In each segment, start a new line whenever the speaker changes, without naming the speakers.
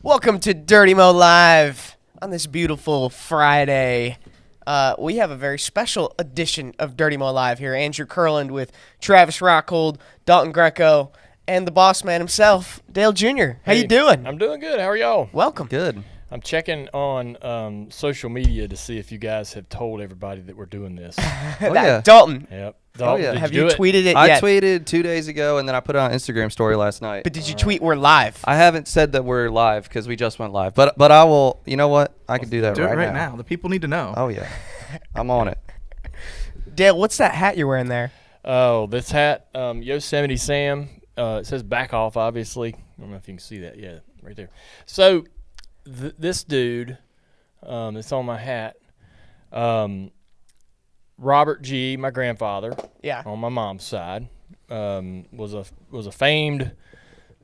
Welcome to Dirty Mo Live on this beautiful Friday. We have a very special edition of Dirty Mo Live here. Andrew Kurland with Travis Rockhold, Dalton Greco, and the boss man himself, Dale Jr. How you doing?
I'm doing good. How are y'all?
Welcome.
Good.
I'm checking on social media to see if you guys have told everybody that we're doing this.
Yeah.
Dalton.
Yep.
Oh, yeah.
Have you tweeted it
I
yet?
tweeted 2 days ago, and then I put it on Instagram story last night.
But did you tweet we're live?
I haven't said that we're live because we just went live. But I will. You know what? I can do that right now.
The people need to know.
Oh yeah, I'm on it.
Dale, what's that hat you're wearing there?
Oh, this hat, Yosemite Sam. It says back off, obviously. I don't know if you can see that. Yeah, right there. So this dude that's on my hat, Robert G., my grandfather, on my mom's side, was a famed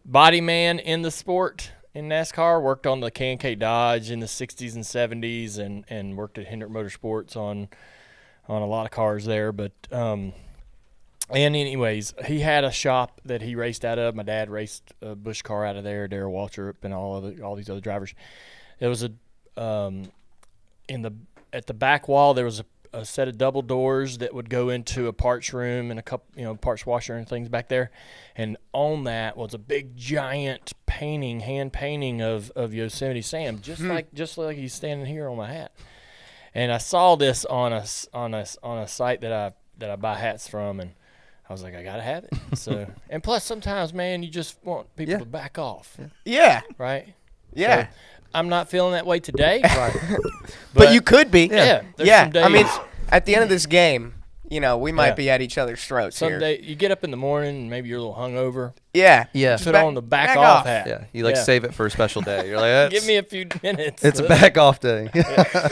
body man in the sport in NASCAR. Worked on the K&K Dodge in the 60s and 70s, and worked at Hendrick Motorsports on a lot of cars there. But and anyways, he had a shop that he raced out of. My dad raced a Busch car out of there, Darrell Waltrip, and all these other drivers. There was at the back wall there was a set of double doors that would go into a parts room and a couple, parts washer and things back there. And on that was a big giant hand painting of Yosemite Sam, just like he's standing here on my hat. And I saw this on a site that I buy hats from, and I was like, I gotta have it. So, and plus sometimes, man, you just want people to back off.
Yeah.
Right?
Yeah.
So, I'm not feeling that way today. Right.
But you could be.
Yeah.
Yeah. I mean, at the end of this game, we might be at each other's throats
Someday
here.
you get up in the morning and maybe you're a little hungover.
Yeah.
Yeah.
Put on the back off hat.
Yeah. You save it for a special day. You're like,
give me a few minutes.
It's a back off day.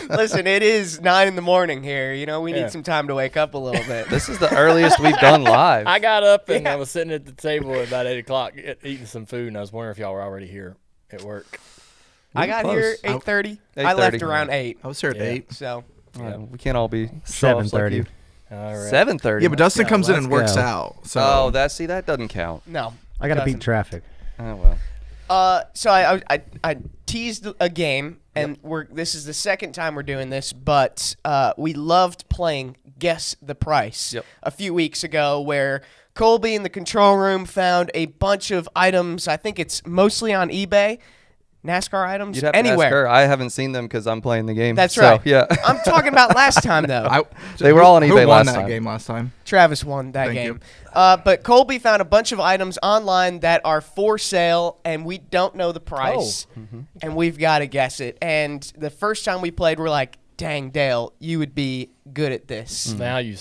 Listen, it is 9 a.m. here. We need some time to wake up a little bit.
This is the earliest we've done live.
I got up and I was sitting at the table at about 8 o'clock eating some food, and I was wondering if y'all were already here at work.
I got here 8:30. I left around 8.
I was here at 8.
So
we can't all be
7:30.
All right.
7:30.
Yeah, but Dustin comes in and works out. So
that doesn't count.
no,
I got to beat traffic.
Oh well.
So I teased a game, and this is the second time we're doing this, but we loved playing Guess the Price a few weeks ago, where Colby in the control room found a bunch of items. I think it's mostly on eBay. NASCAR items
You'd have
anywhere.
to ask her. I haven't seen them because I'm playing the game.
That's right.
Yeah.
I'm talking about last time though.
They were all on eBay
who won
last
that
time.
game last time?
Travis won that
Thank
game.
you.
But Colby found a bunch of items online that are for sale, and we don't know the price, and we've got to guess it. And the first time we played, we're like, dang, Dale, you would be good at this.
Now you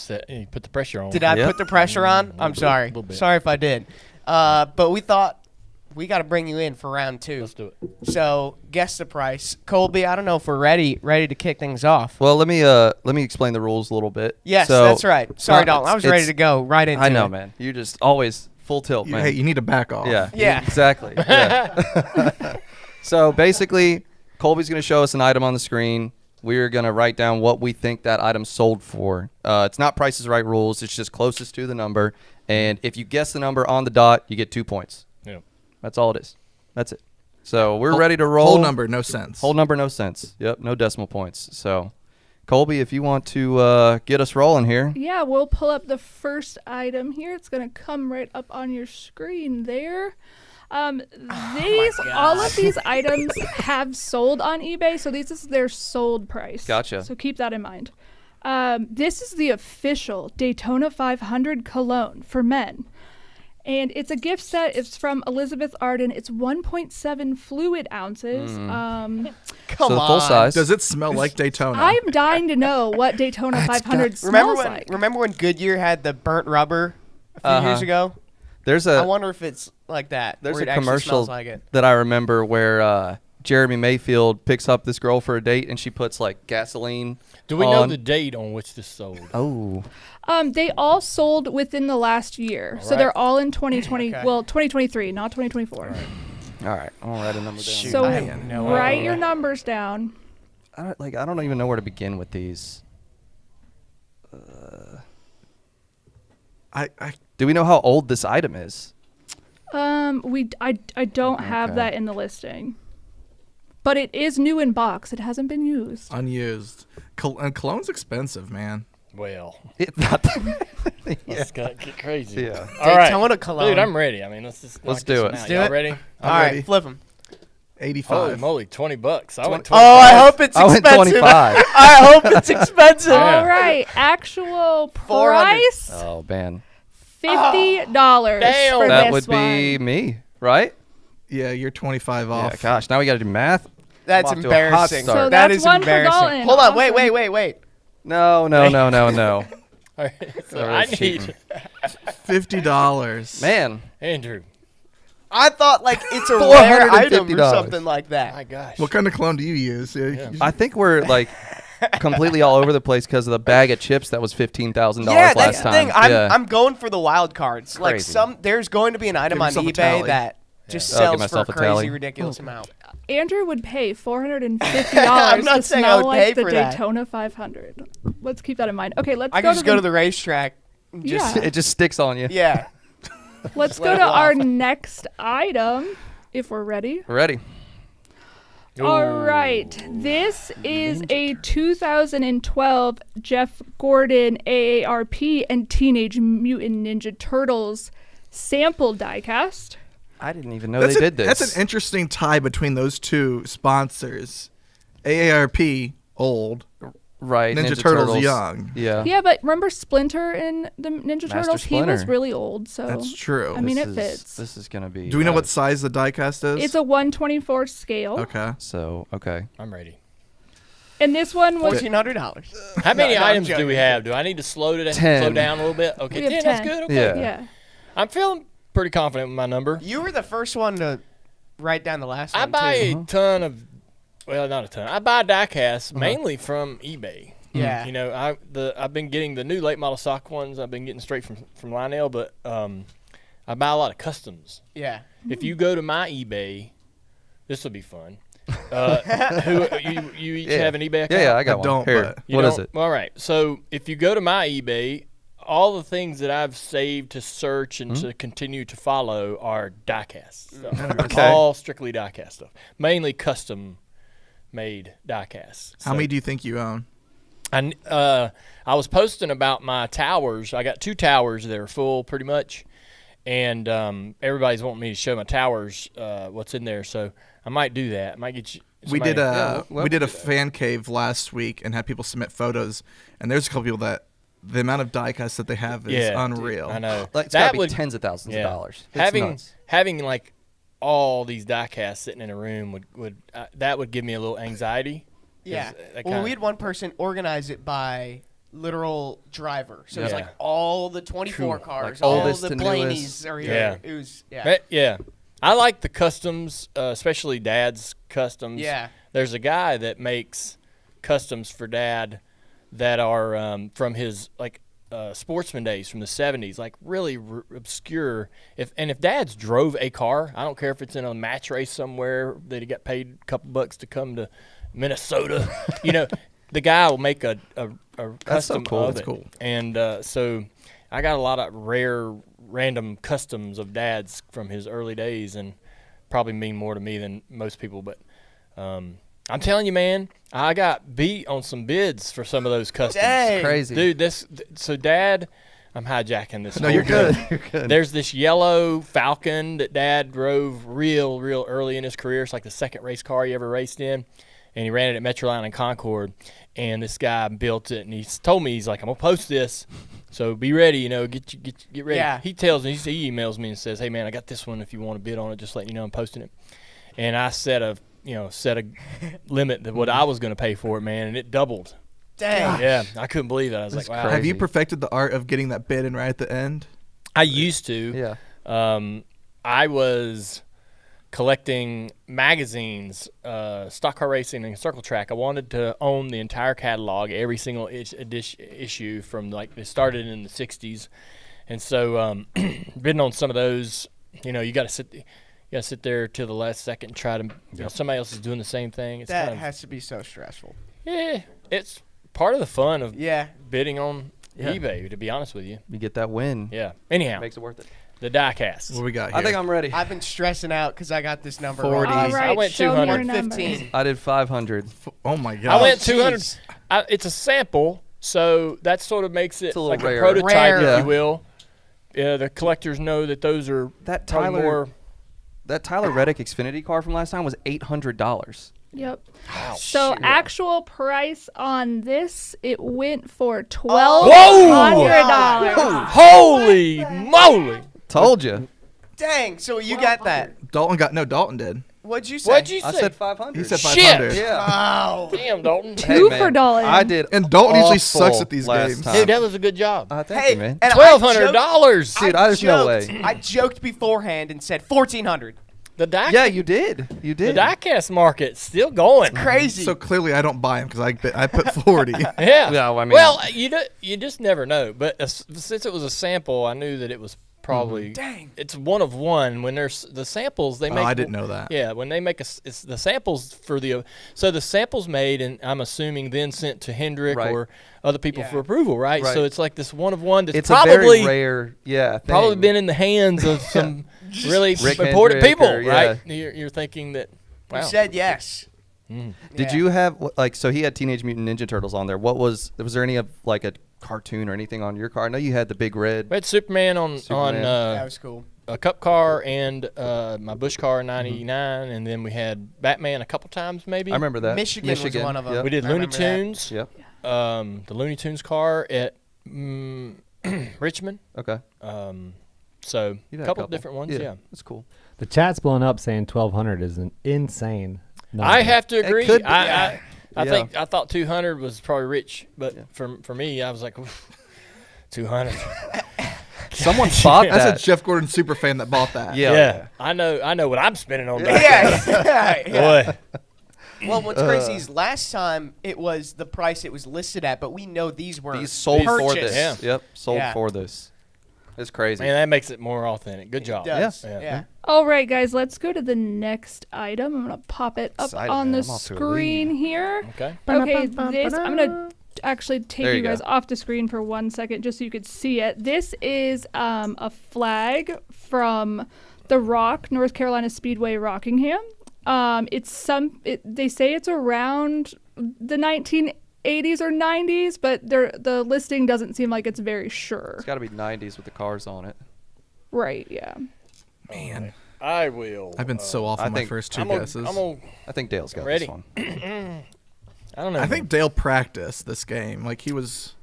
put the pressure on.
Did I put the pressure on? I'm sorry.
Little bit.
Sorry if I did. But we thought we got to bring you in for round 2.
Let's do it.
So guess the price. Colby, I don't know if we're ready to kick things off.
Well, let me explain the rules a little bit.
Yes,
So,
that's right. Sorry, Dalton. I was ready to go right into it.
I know, man. You just always full tilt, man.
Hey, you need to back off.
Yeah.
Exactly. Yeah. So basically, Colby's going to show us an item on the screen. We're going to write down what we think that item sold for. It's not Price is Right rules. It's just closest to the number. And if you guess the number on the dot, you get 2 points.
Yeah.
That's all it is. That's it. So we're ready to roll.
Whole number, no cents.
Whole number, no cents. Yep, no decimal points. So, Colby, if you want to get us rolling here.
Yeah, we'll pull up the first item here. It's going to come right up on your screen there. All of these items have sold on eBay, so this is their sold price.
Gotcha.
So keep that in mind. This is the official Daytona 500 Cologne for men. And it's a gift set. It's from Elizabeth Arden. It's 1.7 fluid ounces.
Come
so the
on.
full size.
Does it smell like Daytona?
I'm dying to know what Daytona 500 smells like.
Remember when Goodyear had the burnt rubber a few years ago? I wonder if it's like that.
There's
where
a
it actually
commercial
smells like it.
that I remember where Jeremy Mayfield picks up this girl for a date and she puts like gasoline.
Do we know the date on which this sold?
Oh.
They all sold within the last year. So they're all in 2020.
Okay.
Well, 2023, not 2024.
All right. I'm gonna write a number down.
Shoot.
So
I have no
write
idea.
your numbers down.
I don't even know where to begin with these. Do we know how old this item is?
I don't have
Okay.
that in the listing. but it is new in box. It hasn't been used.
Unused. And Cologne's expensive, man.
Well,
It's not.
let's get crazy.
Yeah.
All right.
Daytona Cologne.
Dude, I'm ready. I mean, let's
do it.
Let's
do
Y'all
it.
ready?
All right,
ready.
flip them.
85.
Holy moly, $20. I went 25.
Oh, I hope it's
I went
expensive.
25.
I hope it's expensive.
Yeah.
All right, actual
400.
price
Oh man,
$50
Damn.
for
that
this
would be
one.
me, right?
Yeah, you're 25 off.
Yeah. Gosh, now we got to do math.
That's
I'm off to a hot
embarrassing.
start.
So
That
that's
is
one for
embarrassing.
Dalton.
Hold on,
Awesome.
wait.
No.
All right, so
That
I
was
need
cheating.
$50.
Man,
Andrew.
I thought like it's a rare item or
$450.
something like that.
My gosh.
What kind of cologne do you use? Yeah.
I think we're like completely all over the place because of the bag of chips that was $15,000
Yeah, that's
last
the
time.
thing.
Yeah.
I'm going for the wild cards. Like
Crazy.
there's going to be an item
Give
on
yourself a
eBay
tally.
that just
I'll give
sells for a
myself a
crazy,
tally.
ridiculous amount.
Andrew would pay $450
I'm not
to
saying I
smell
would
like
pay
the
for that.
Daytona 500. Let's keep that in mind. Okay, let's
I
go
can
to
just go to the racetrack. And just
Yeah.
It just sticks on you.
yeah.
let's
let
go
it
to our
off.
next item if we're ready.
We're ready.
All right. This is a 2012 Jeff Gordon AARP and Teenage Mutant Ninja Turtles sample diecast.
I didn't even know they did this.
That's an interesting tie between those two sponsors. AARP, old.
Right.
Ninja Turtles, young.
Yeah.
Yeah, but remember Splinter in the Ninja
Master
Turtles? He was
Splinter.
really old, so
That's true.
I mean,
This
it
is-
fits.
This is going to be.
Do we know what size the diecast is?
It's a 1/24 scale.
Okay.
So, okay.
I'm ready.
And this one was
$1,400.
How many
No, I'm
items do
joking.
we have? Do I need to slow
10.
down a little bit? Okay,
We have
10. That's
10.
good. Okay.
Yeah.
I'm feeling pretty confident with my number.
You were the first one to write down the last
I
one
buy
too.
a ton of, well, not a ton. I buy diecasts mainly from eBay.
Yeah.
You know, I've been getting the new late model stock ones. I've been getting straight from Lionel, but I buy a lot of customs.
Yeah.
If you go to my eBay, this will be fun. You each have an eBay account?
Yeah, I got
I
one.
don't,
Here.
but-
You
What is
don't?
it?
All right. So if you go to my eBay, all the things that I've saved to search and to continue to follow are diecast stuff.
Okay.
All strictly diecast stuff. Mainly custom made diecasts.
How many do you think you own?
I was posting about my towers. I got 2 towers that are full pretty much. And everybody's wanting me to show my towers, what's in there. So I might do that. I might get you.
We did a
well,
we did a fan cave last week and had people submit photos, and there's a couple people that the amount of diecasts that they have is
Yeah, dude,
unreal.
I know.
Like, it's
that
got to be
would
tens of thousands of dollars. It's
having
nuts.
having like all these diecasts sitting in a room would that would give me a little anxiety.
Yeah.
that
Well,
kinda-
we had one person organize it by literal driver. So it's
Yeah.
like all the 24
True.
cars,
Like
all
oldest
the
to
Blaneys
newest.
are
Yeah.
here. It was, yeah.
Yeah. I like the customs, especially Dad's customs.
Yeah.
There's a guy that makes customs for Dad that are from his like sportsman days from the 70s, like really obscure. If Dad's drove a car, I don't care if it's in a match race somewhere that he got paid a couple bucks to come to Minnesota. You know, the guy will make a custom
cool.
of
That's
it.
cool.
And so I got a lot of rare, random customs of Dad's from his early days, and probably mean more to me than most people. But I'm telling you, man, I got beat on some bids for some of those customs.
Dang.
Crazy.
Dude, so Dad, I'm hijacking this.
No,
whole
you're good.
thing.
You're good.
There's this yellow Falcon that Dad drove real early in his career. It's like the second race car he ever raced in. And he ran it at Metroline and Concord. And this guy built it, and he told me, he's like, I'm going to post this. So be ready, you know, get ready.
Yeah.
He tells me, he emails me and says, hey, man, I got this one if you want to bid on it. Just letting you know I'm posting it. And I set a limit to what I was going to pay for it, man, and it doubled.
Dang.
Yeah, I couldn't believe it. I was
That's
like, wow.
crazy.
Have you perfected the art of getting that bid in right at the end?
I used to.
Yeah.
I was collecting magazines, stock car racing and circle track. I wanted to own the entire catalog, every single issue from like it started in the 60s. And so bidding on some of those, you know, you got to sit there till the last second and try to, you know, somebody else is doing the same thing. It's
That
kind of,
has to be so stressful.
yeah, it's part of the fun of
Yeah.
bidding on
Yeah.
eBay, to be honest with you.
You get that win.
Yeah. Anyhow,
Makes it worth it.
The die cast.
What we got here?
I think I'm ready.
I've been stressing out because I got this number
40.
wrong.
All right,
I went
show me your
115.
I did 500.
Oh my god.
I went
jeez.
200. It's a sample, so that sort of makes it
a little
like
rare.
a prototype,
Rare.
if you will. Yeah, the collectors know that those are
That
probably
Tyler,
more.
that Tyler Reddick Xfinity car from last time was $800.
Yep.
Wow.
So actual price on this, it went for
Whoa!
$1,200.
Holy moly!
Told you.
Dang, so you got that.
Dalton did.
What'd you say?
What'd you say?
I said 500.
He said
Shit.
500.
Yeah.
Wow.
Damn, Dalton.
Two
man,
for Dalton.
I did.
And Dalton usually
awful
sucks at these
last
games.
time.
Dude, that was a good job.
Thank
Hey,
you, man.
and
$1,200.
Dude, there's no way.
I joked beforehand and said 1,400.
The die,
Yeah, you did. You
the
did.
diecast market's still going.
Crazy.
So clearly I don't buy him because I put 40.
Yeah.
Yeah, I mean-
well, you just never know. But since it was a sample, I knew that it was probably.
Dang.
It's one of one. When there's the samples, they make.
I didn't know that.
Yeah, when they make it's the samples for the. So the samples made, and I'm assuming then sent to Hendrick
Right.
or other people
Yeah.
for approval, right?
Right.
So it's like this one of one that's
It's
probably
a very rare, thing.
probably been in the hands of some really
Rick
important
Hendrick
people,
or- yeah.
right? You're thinking that.
You
Wow.
said yes.
Did
Yeah.
you have so he had Teenage Mutant Ninja Turtles on there? Was there any of like a cartoon or anything on your car? I know you had the big red.
We had Superman on
Superman.
That was cool.
a Cup car and my Busch car in '99, and then we had Batman a couple times maybe.
I remember that.
Michigan was one of them.
Yep.
We did
I
Looney
remember that.
Tunes.
Yep.
The Looney Tunes car at Richmond.
Okay.
So
You've
a
had
couple of different ones. Yeah.
That's cool.
The chat's blown up saying 1,200 is an insane number.
I have to agree.
could be.
I
Yeah.
think I thought 200 was probably rich, but for me, I was like, 200.
Someone bought
That's
that.
a Jeff Gordon super fan that bought that.
Yeah.
I know what I'm spending on
Yeah.
that.
yeah.
Boy.
Well, what's crazy is last time it was the price it was listed at, but we know these were
These sold for
purchased.
this.
Yeah.
Yep. Sold
Yeah.
for this. It's crazy.
Man, that makes it more authentic. Good job.
It does.
Yeah.
Yeah.
All right, guys, let's go to the next item. I'm going to pop it up
Excited,
on
man.
the
I'm off to a
screen here.
Okay.
Okay, this, I'm going to actually take
There
you
you
guys
go.
off the screen for 1 second just so you could see it. This is a flag from the Rock, North Carolina Speedway, Rockingham. They say it's around the 1980s or 90s, but the listing doesn't seem like it's very sure.
It's got to be 90s with the cars on it.
Right, yeah.
Man, I will.
I've been so off
I
on my
think-
first two
I'm
guesses.
I think Dale's got
Ready.
this one.
I don't know.
I think Dale practiced this game. Like he was.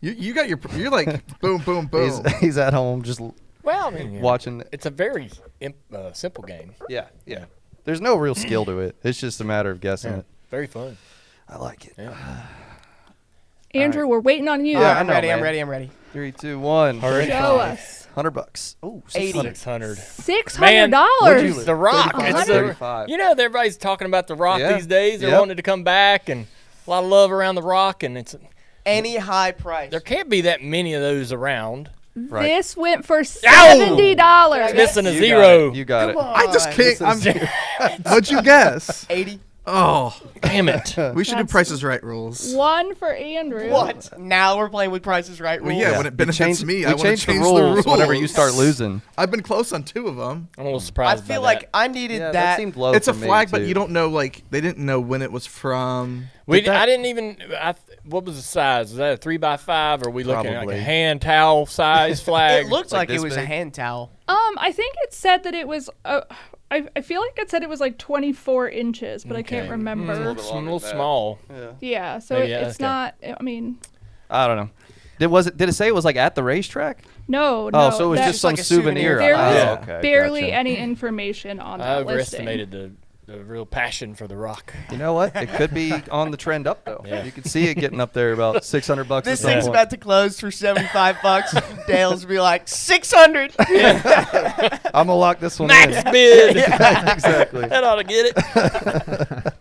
You got you're like boom, boom, boom.
He's at home just
Well, I mean, yeah.
watching.
It's a very simple game.
Yeah. There's no real skill to it. It's just a matter of guessing
Yeah.
it.
Very fun.
I like it.
Yeah.
Andrew, we're waiting on you.
Yeah, I
I'm
know,
ready.
man.
I'm ready.
3, 2, 1.
All right.
Show us.
$100. Oh,
80.
600.
$600.
The Rock.
What'd you
It's
lose?
the,
35.
you know, everybody's talking about the Rock
Yeah.
these days. They're
Yep.
wanting to come back, and a lot of love around the Rock, and
Any high price.
there can't be that many of those around.
Right.
This went for $70.
Missing a
You
zero.
Got it. You got it.
I just can't.
This is-
What'd you guess?
80.
Oh,
Damn it.
we should do
That's-
Price is Right rules.
One for Andrew.
What? Now we're playing with prices right
Well,
rules.
yeah, when it benefits me, I
we
want to
change
change
the rules whenever you
rules.
start losing.
I've been close on 2 of them.
I'm a little
I
surprised
feel
by
like
that.
I needed
Yeah,
that.
seemed low.
It's a
for me,
flag, but
too.
you don't know. Like they didn't know when it was from.
I didn't even. What was the size? Was that a 3x5? Or are we looking at like
Probably.
a hand towel size flag?
It looked like it
this
was a
big?
hand towel.
I think it said that it was. I feel like it said it was like 24 inches, but I can't
Okay.
remember.
bit
It's a
longer
little
than that.
small.
Yeah, so
Maybe,
it's
okay.
not. I mean,
I don't know. Did it say it was like at the racetrack?
no.
Oh, so it was
that-
just some
like a souvenir.
souvenir.
There was
Oh, okay,
barely
gotcha.
any information on
I
that listing.
overestimated the real passion for the Rock.
You know what? It could be on the trend up though.
Yeah.
You can see it getting up there about $600.
This
at some
thing's
point.
about to close for $75. Dale's be like 600.
I'm gonna lock this one
Max
in.
bid.
Exactly.
That ought to get it.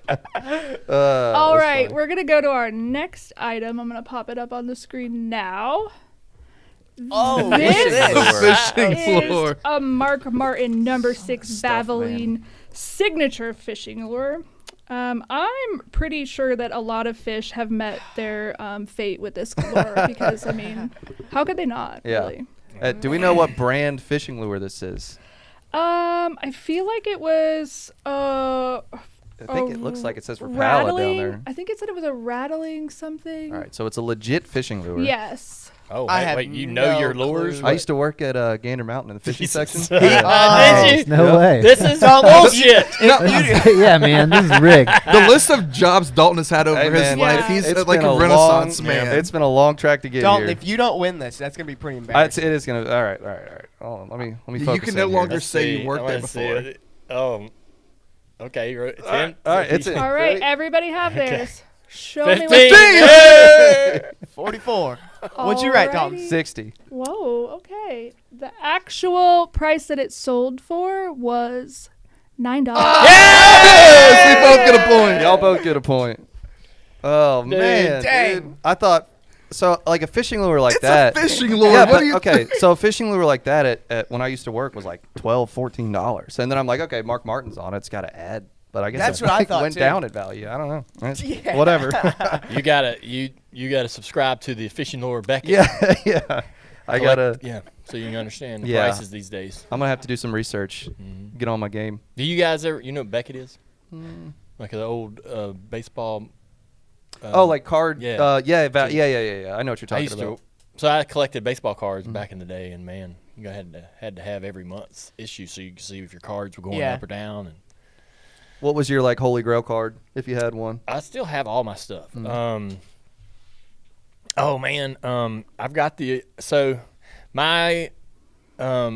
All
that's
right,
funny.
we're gonna go to our next item. I'm gonna pop it up on the screen now.
Oh,
This
Fishing floor.
is a Mark Martin number 6 Baveline signature fishing lure. I'm pretty sure that a lot of fish have met their fate with this lure because, I mean, how could they not,
Yeah.
really?
Do we know what brand fishing lure this is?
I feel like it was
I think it looks like it says Rapala down there.
I think it said it was a rattling something.
All right, so it's a legit fishing lure.
Yes.
Oh,
I have
wait, you know
no
your lures?
I used to work at Gander Mountain in the fishing section.
Did you?
No way.
This is bullshit.
Yeah, man, this is rigged.
The list of jobs Dalton has had over
Hey,
his
man,
life,
yeah.
he's
It's
like
been
a renaissance
long,
man.
It's been a long track to get
Dalton,
here.
if you don't win this, that's gonna be pretty embarrassing.
It is gonna. All right. Hold on, let me focus.
You can no
in here.
longer say you worked there before.
Oh, okay. It's
All
in.
right, it's in.
All right,
Ready?
everybody have theirs. Show
15.
me what
44. What'd you write, Dalton?
Alrighty.
60.
Whoa, okay. The actual price that it sold for was $9.
Yes, we both get a point.
Y'all both get a point. Oh man,
dang.
dude. I thought so. Like a fishing lure like
It's
that.
a fishing lure.
Yeah,
What
but,
do you
okay. So a fishing lure like that at when I used to work was like $12, $14, and then I'm like, okay, Mark Martin's on it. It's got to add. But I guess
That's
it
what I thought,
went
too.
down in value. I don't know.
Yeah.
Whatever.
You gotta subscribe to the fishing lure Beckett.
yeah. I gotta.
Yeah, so you can understand the
Yeah.
prices these days.
I'm gonna have to do some research. Get on my game.
Do you guys ever? You know what Beckett is? Like an old baseball.
Like card.
yeah.
Yeah. I know what you're
I
talking
used
about.
to. So I collected baseball cards back in the day, and man, you had to have every month's issue so you could see if your cards were going
Yeah.
up or down. And
What was your like holy grail card if you had one?
I still have all my stuff. Oh man, I've got my I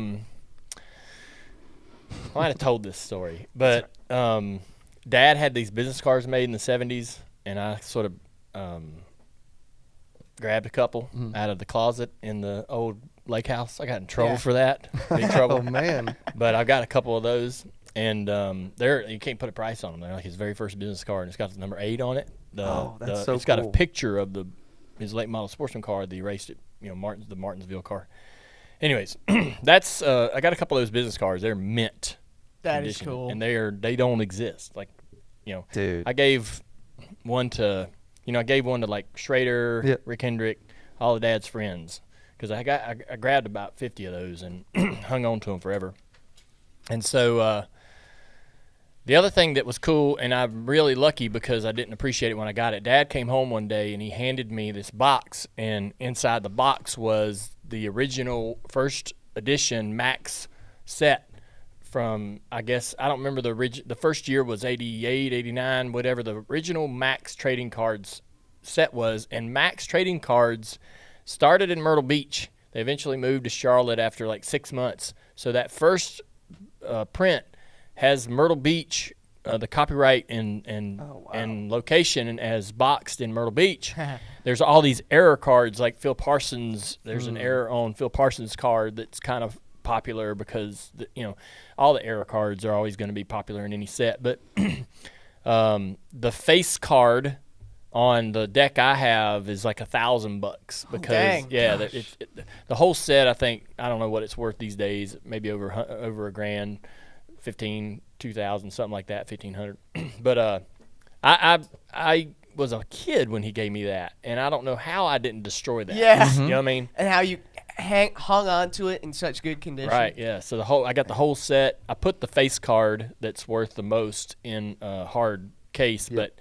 might have told this story, but Dad had these business cards made in the 70s, and I sort of grabbed a couple out of the closet in the old lake house. I got in trouble for that, big trouble.
Oh man.
But I've got a couple of those, and you can't put a price on them. They're like his very first business card, and it's got the number 8 on it.
That's so
It's got a
cool.
picture of his late model sportsman car that he raced it. The Martinsville car. Anyways, that's I got a couple of those business cards. They're mint.
That is
condition,
cool.
and they don't exist. Like,
Dude.
I gave one to like Schrader,
Yep.
Rick Hendrick, all of Dad's friends, because I grabbed about 50 of those and hung on to them forever. And so the other thing that was cool, and I'm really lucky because I didn't appreciate it when I got it. Dad came home one day and he handed me this box, and inside the box was the original first edition Max set from, I guess, I don't remember the first year was 88, 89, whatever the original Max trading cards set was. And Max trading cards started in Myrtle Beach. They eventually moved to Charlotte after like 6 months. So that first print has Myrtle Beach, the copyright and location, and as boxed in Myrtle Beach. There's all these error cards like Phil Parsons. There's an error on Phil Parsons' card that's kind of popular because all the error cards are always going to be popular in any set. But the face card on the deck I have is like $1,000 because
dang.
the whole set, I think, I don't know what it's worth these days, maybe over $1,000, 15, 2,000, something like that, 1,500. But I was a kid when he gave me that, and I don't know how I didn't destroy that.
Yeah.
You know what I mean?
And how you hung on to it in such good condition.
Right, yeah. So I got the whole set. I put the face card that's worth the most in a hard case, but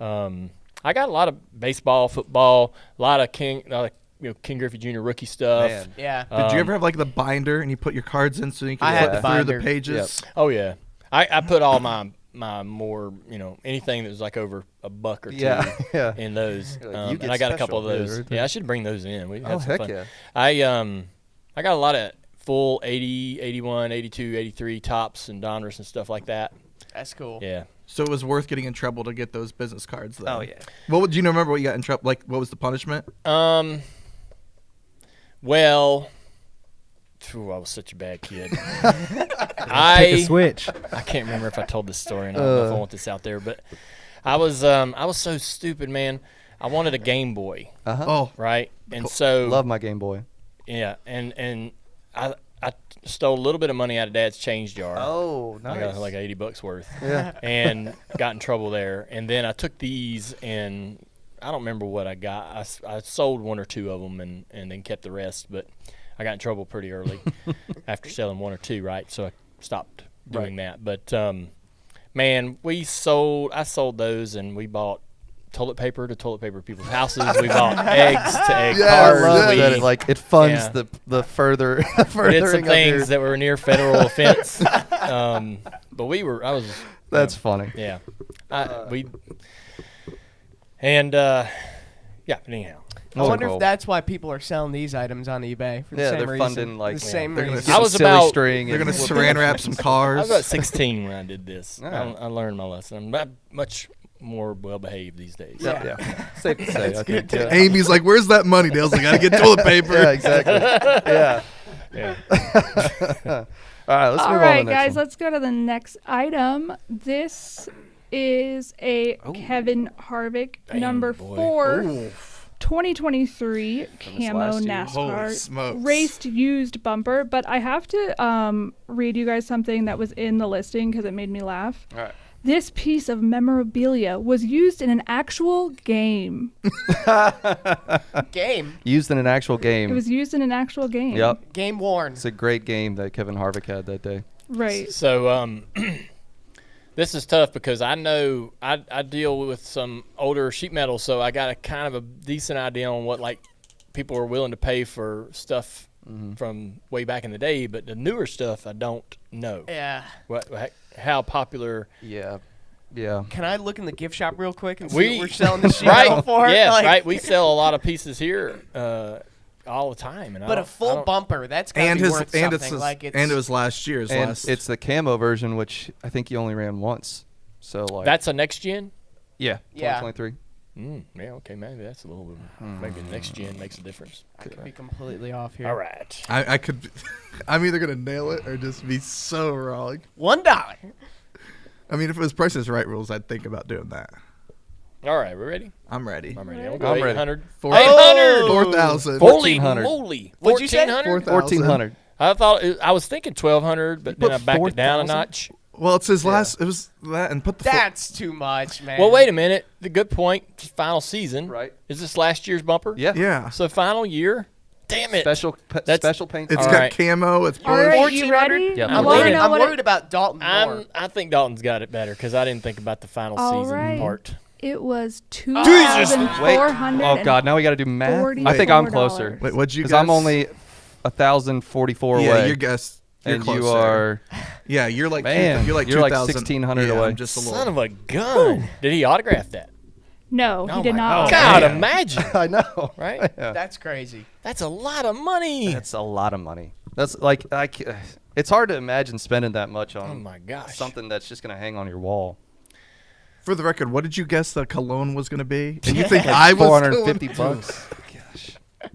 I got a lot of baseball, football, a lot of King Griffey Jr. rookie stuff.
Man.
Yeah.
Did you ever have like the binder and you put your cards in so you
I
could
had
flip
the
through
binder.
the pages?
Oh yeah, I put all my more anything that was like over $1 or $2
Yeah.
in those.
You're like, you get
and I got a couple
special,
of
dude,
those.
right
Yeah, I should bring those in. We
Oh,
have some
heck
fun.
yeah.
I got a lot of full 80, 81, 82, 83 tops and Donruss and stuff like that.
That's cool.
Yeah.
So it was worth getting in trouble to get those business cards, though.
Oh, yeah.
Do you remember what you got in trouble? Like, what was the punishment?
Well, I was such a bad kid.
Pick a switch.
I can't remember if I told this story, and I don't know if I want this out there, but I was so stupid, man. I wanted a Game Boy,
Oh,
right? And so
Love my Game Boy.
yeah, and I stole a little bit of money out of Dad's change jar.
Oh,
I
nice.
got like $80 worth.
Yeah.
And got in trouble there. And then I took these, and I don't remember what I got. I sold one or two of them and then kept the rest. But I got in trouble pretty early after selling 1 or 2, right? So I stopped doing that. But man, I sold those, and we bought toilet paper to toilet paper people's houses. We bought eggs to egg cars.
I love that it funds the further
did some things that were near federal offense. But
that's funny.
Yeah. Anyhow.
I wonder if that's why people are selling these items on eBay for the same
they're
reason.
funding
the same
they're
reason.
gonna silly string.
They're gonna saran wrap some cars.
I was about 16 when I did this.
Yeah.
I learned my lesson. I'm much more well behaved these days.
Yeah. Safe to say. I think.
Amy's like, "Where's that money?" Dale's like, "Gotta get toilet paper."
Yeah, exactly. Yeah. All right, let's move on to the
All right,
next
guys,
one.
let's go to the next item. This is a Kevin Harvick number 4 2023 camo
last year.
Holy
NASCAR
smokes.
raced used bumper. But I have to read you guys something that was in the listing because it made me laugh.
All right.
This piece of memorabilia was used in an actual game.
Game.
Used in an actual game.
It was used in an actual game.
Yep.
Game worn.
It's a great game that Kevin Harvick had that day.
Right.
So this is tough because I know I deal with some older sheet metal, so I got a kind of a decent idea on what like people are willing to pay for stuff from way back in the day, but the newer stuff I don't know.
Yeah.
How popular?
Yeah.
Can I look in the gift shop real quick and see
We-
what we're selling the sheet
Right?
metal for?
Yeah,
Like,
right. We sell a lot of pieces here all the time, and
But a full bumper, that's gotta be worth something.
It was last year's.
And it's the camo version, which I think you only ran once. So like
That's a next gen.
yeah,
Yeah.
2023.
Yeah, okay, maybe that's a little bit. Maybe the next gen makes a difference.
I could be completely off here.
All right.
I could. I'm either gonna nail it or just be so wrong.
$1.
I mean, if it was Price is Right rules, I'd think about doing that.
All right, we're ready.
I'm ready.
I'm ready.
Ready?
We'll go
I'm ready.
800.
800!
4,000.
Holy
1400.
moly!
What'd you say?
1400?
1400.
I was thinking 1200, but then
put
I backed it down a
4,000?
notch.
Well, it's his last. It was that, and put the.
That's too much, man.
Well, wait a minute. The good point. Final season.
Right.
Is this last year's bumper?
Yeah.
Yeah.
So final year. Damn it.
Special paint.
It's
All
got
right.
camo. It's
All right,
bush.
you ready?
Yeah,
I
I'm
wanna
leaning-
know
I'm
what
worried about Dalton more.
I think Dalton's got it better because I didn't think about the final
All
season
right.
part.
It was
Wait.
$2,400.
Oh God! Now we got to do math. I think I'm closer.
Wait, what'd you
Because
guess?
I'm only 1,044
Yeah,
away.
your guess. You're
and
closer.
you are.
Yeah, you're like.
Man,
you're like
you're like
2,000
1,600
yeah,
away.
I'm just a little.
Son of a gun. Did he autograph that?
No, he
Oh
did
my
not.
God,
man.
imagine.
I know.
Right?
Yeah.
That's crazy.
That's a lot of money.
That's a lot of money. That's like it's hard to imagine spending that much on
Oh my gosh.
something that's just gonna hang on your wall.
For the record, what did you guess the cologne was going to be? And you think I was
450
going-
bucks. Gosh.
I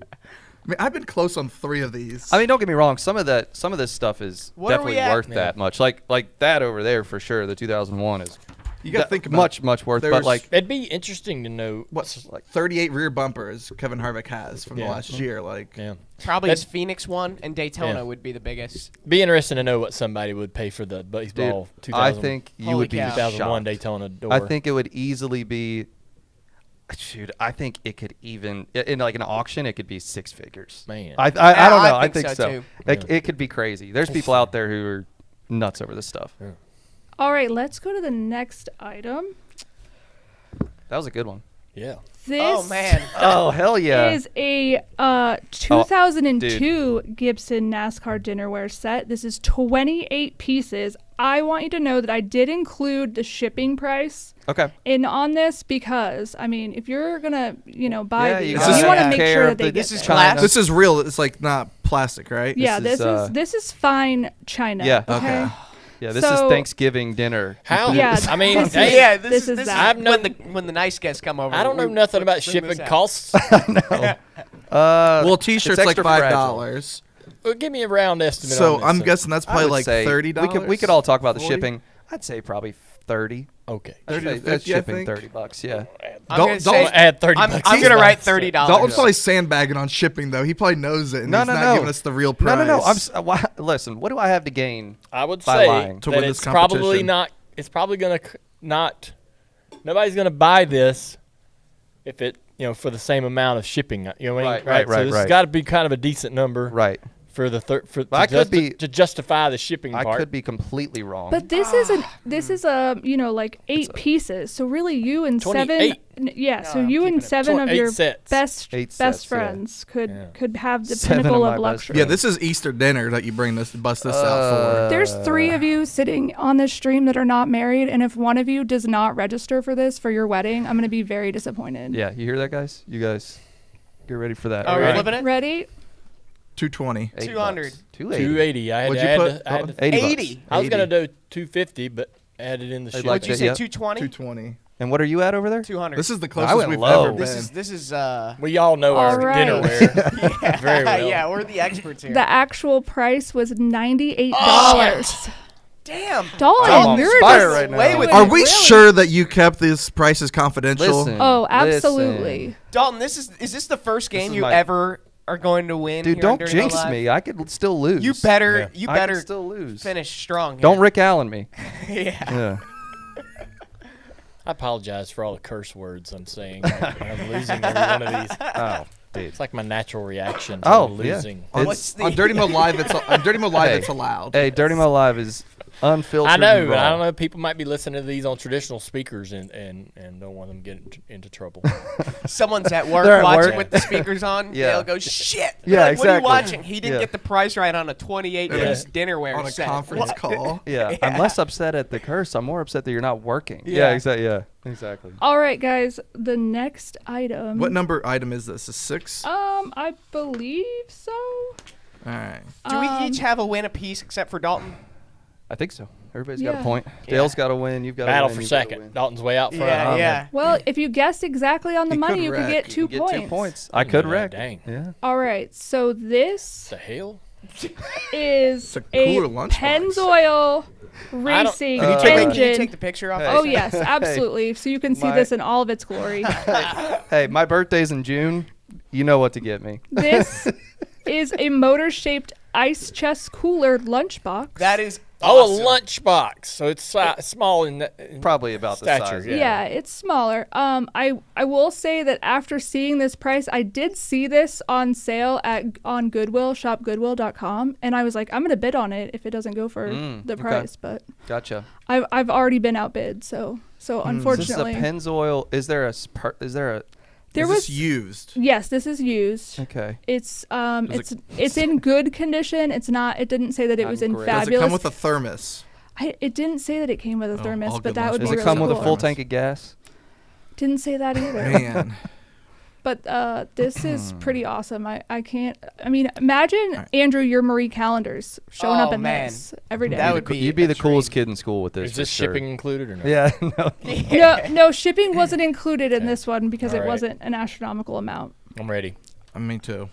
mean, I've been close on 3 of these.
I mean, don't get me wrong. Some of this stuff is
What are we
definitely
at?
worth that much. Like that over there for sure. The 2001 is.
you got to think about
much worth. But
there's-
like
It'd be interesting to know.
what's like 38 rear bumpers Kevin Harvick has from the
Yeah.
last year. Like,
Yeah.
Probably
That's-
his Phoenix one and Daytona
Yeah.
would be the biggest.
Be interesting to know what somebody would pay for the baseball
dude,
2000,
I think you
Holy
would be
cow.
2001
shocked.
Daytona door.
I think it would easily be. Dude, I think it could even in like an auction, it could be 6 figures.
Man.
I don't
Yeah,
know.
I
I
think
think
so,
so.
too.
It could be crazy. There's people out there who are nuts over this stuff.
All right, let's go to the next item.
That was a good one.
Yeah.
This
Oh man.
Oh hell yeah!
is a 2002 Gibson NASCAR dinnerware set. This is 28 pieces. I want you to know that I did include the shipping price
Okay.
in on this because, I mean, if you're going to, buy
Yeah,
these,
you
you
gotta
want to
take
make
care
sure
of
that they
the-
get
This is
there.
glass.
this is real. It's like not plastic, right?
Yeah,
This
this is fine china.
Yeah.
Okay.
Yeah, this is
So-
Thanksgiving dinner.
How?
Yeah,
I mean,
this is-
hey,
Yeah,
This is that.
I've known
when the nice guests come over.
I don't know
we-
nothing about
bring
shipping
this out.
costs.
Well, t-shirts
it's
like
extra
$5.
Well, give me a round estimate.
So
on this,
I'm
sir.
guessing that's
I
probably
would
like
say
$30.
We could all talk about the
40?
shipping. I'd say probably 30.
Okay.
30 to
That's
50, I
shipping
think.
$30. Yeah.
I'm
Don't-
gonna
don't
say,
add 30
I'm,
bucks.
I'm gonna
He's
write
not-
$30.
Dalton's probably sandbagging on shipping though. He probably knows it, and he's not giving us the real price.
No. Listen, what do I have to gain?
I would
By
say
lying.
To
that
win this
it's probably
competition.
not. It's probably gonna not. Nobody's gonna buy this if it for the same amount of shipping. You know what I mean?
Right.
So this has got to be kind of a decent number.
Right.
for the to justify the shipping part.
I could be completely wrong.
But this is a like 8 pieces. So really, you and
28.
7, so you and 7 of your best friends could have the
7
pinnacle
of
of
my
luxury.
Yeah, this is Easter dinner that you bust this out for.
There's 3 of you sitting on this stream that are not married, and if one of you does not register for this for your wedding, I'm going to be very disappointed.
Yeah, you hear that, guys? You guys get ready for that.
Are we flipping it?
Ready?
220.
200.
280.
I had
What'd
to
you
add
put?
80.
I was gonna do 250, but added in the shipping.
What'd you say?
Yep.
220.
220.
And what are you at over there?
200.
This is the
I
closest
went
we've
low.
ever been.
This is
We all know
All
our
right.
dinnerware very well.
Yeah, we're the experts here.
The actual price was $98.
Damn.
Dalton,
I'm on
you're
fire
just
right now.
way with
Are
it.
we
Really?
sure that you kept these prices confidential?
Listen.
Oh, absolutely.
Dalton, is this the first game
is
you
my-
ever are going to win?
Dude,
here
don't
during the
jinx
live?
me. I could still lose.
You better
I could still lose.
finish strong.
Don't
here.
Rick Allen me.
Yeah.
Yeah.
I apologize for all the curse words I'm saying. I'm losing every one of these.
Oh, dude.
It's like my natural reaction to
Oh, yeah.
losing.
What's the
On Dirty Mo Live,
Hey.
it's allowed.
Hey, Dirty Mo Live is unfiltered.
I know,
and
but
raw.
I don't know. People might be listening to these on traditional speakers and don't want them to get into trouble.
Someone's at work
They're at
watching
work.
with the speakers on.
Yeah.
They'll go, shit.
Yeah,
Like, what are you
exactly.
watching? He didn't
Yeah.
get the price right on a 28-piece dinnerware
On a
set.
conference
What?
call.
Yeah, I'm less upset at the curse. I'm more upset that you're not working.
Yeah.
Exactly. Yeah, exactly.
All right, guys. The next item.
What number item is this? A 6?
I believe so.
All right.
Do we each have a win apiece except for Dalton?
I think so. Everybody's got
Yeah.
a point. Dale's got a win. You've got
Battle
a win.
for
you've got a
second.
win.
Dalton's way out front.
Yeah, yeah.
Well, if you guessed exactly on the
He
money,
could
you could
wreck.
get
You
2
You get
points.
2 points. I
Didn't
could
know that.
wreck.
Dang.
Yeah.
All right. So this
The hell?
is
It's a cooler lunchbox.
Pennzoil Racing
Can you
Can you
engine.
take the picture off?
Hey.
Oh yes, absolutely. So you can see
My-
this in all of its glory.
Hey, my birthday's in June. You know what to get me.
This is a motor-shaped ice chest cooler lunchbox.
That is
Oh,
awesome.
a lunchbox. So it's small in
Probably about the
Stature,
size.
yeah.
Yeah, it's smaller. I will say that after seeing this price, I did see this on sale on Goodwill, shopgoodwill.com, and I was like, I'm gonna bid on it if it doesn't go for the
okay.
price. But
Gotcha.
I've already been outbid, so
Is this a
unfortunately,
Pennzoil? Is there a?
there
Is
was
this used?
yes, this is used.
Okay.
It's it's in good condition. It's not. It didn't say that it
Not
was in
great.
Does it
fabulous.
come with a thermos?
It didn't say that it came with a thermos,
all
but
good
that would be
Does
lunchboxes
it
really
come with
cool.
a full tank of gas?
Didn't say that either.
Man.
But this is pretty awesome. I can't. I mean, imagine Andrew, your Marie Callender's showing up
Oh,
in
man.
this every day.
That would be
You'd be the
extreme.
coolest kid in school with this.
Is this
for sure.
shipping included or not?
Yeah. No.
no shipping wasn't included in this one because
All
it
right.
wasn't an astronomical amount.
I'm ready.
Me too.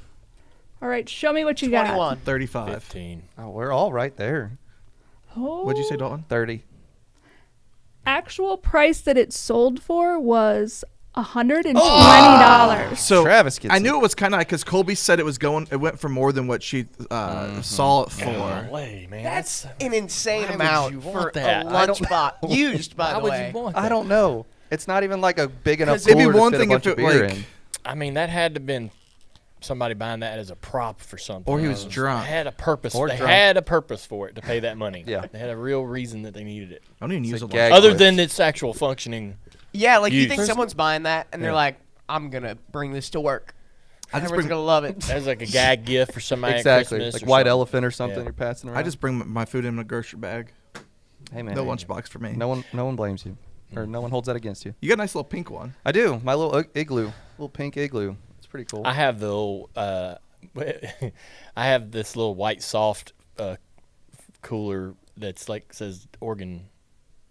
All right, show me what you got.
21.
35.
15.
Oh, we're all right there.
Oh,
What'd you say, Dalton?
30.
Actual price that it sold for was $120.
So
Travis gets
I
it.
knew it was kind of because Colby said it went for more than what she saw it for.
Way, man.
That's an insane
Why would
amount
you
for
want
a
that?
I don't
lunchbox. Used, by
Why
the
would
way.
you want
I
that?
don't know. It's not even like a big enough
'Cause it'd be
cooler to
one
fit
thing
a
if
bunch of
it,
beer
like-
in.
I mean, that had to have been somebody buying that as a prop for something.
Or he was drunk.
They had a purpose.
Or
They
drunk.
had a purpose for it to pay that money.
Yeah.
They had a real reason that they needed it.
I don't even use
a
a
gag.
lunch.
Other
Lift.
than its actual functioning.
Yeah, like you
Used.
think someone's buying that and they're
Yeah.
like, I'm going to bring this to work.
I just
Everyone's
bring
going to love it.
As like a gag gift for somebody
Exactly.
at Christmas.
Like
or
white
something.
elephant or something
Yeah.
you're passing around.
I just bring my food in a grocery bag.
Hey man.
No lunchbox for me.
No one blames you, or no one holds that against you.
You got a nice little pink one.
I do. My little igloo, little pink igloo. It's pretty cool.
I have the little, I have this little white soft cooler that's like says organ.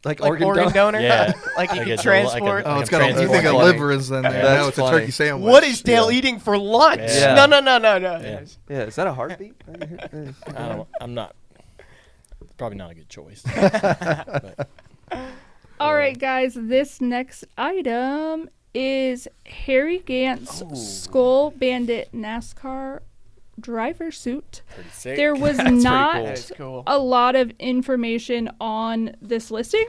like
Like organ donor?
Yeah.
Like you
Like
can
it's a-
transport.
Oh,
Like
it's
a
got a, you
transport
think a
funny.
liver is in there.
That's
No, it's a
funny.
turkey sandwich.
What is Dale
Yeah.
eating for lunch?
Yeah.
No.
Yeah.
Yeah. Is that a heartbeat?
I'm not. Probably not a good choice.
All right, guys, this next item is Harry Gant's Skull Bandit NASCAR driver suit.
Pretty sick.
There was
pretty
not
cool.
That is cool.
a lot of information on this listing.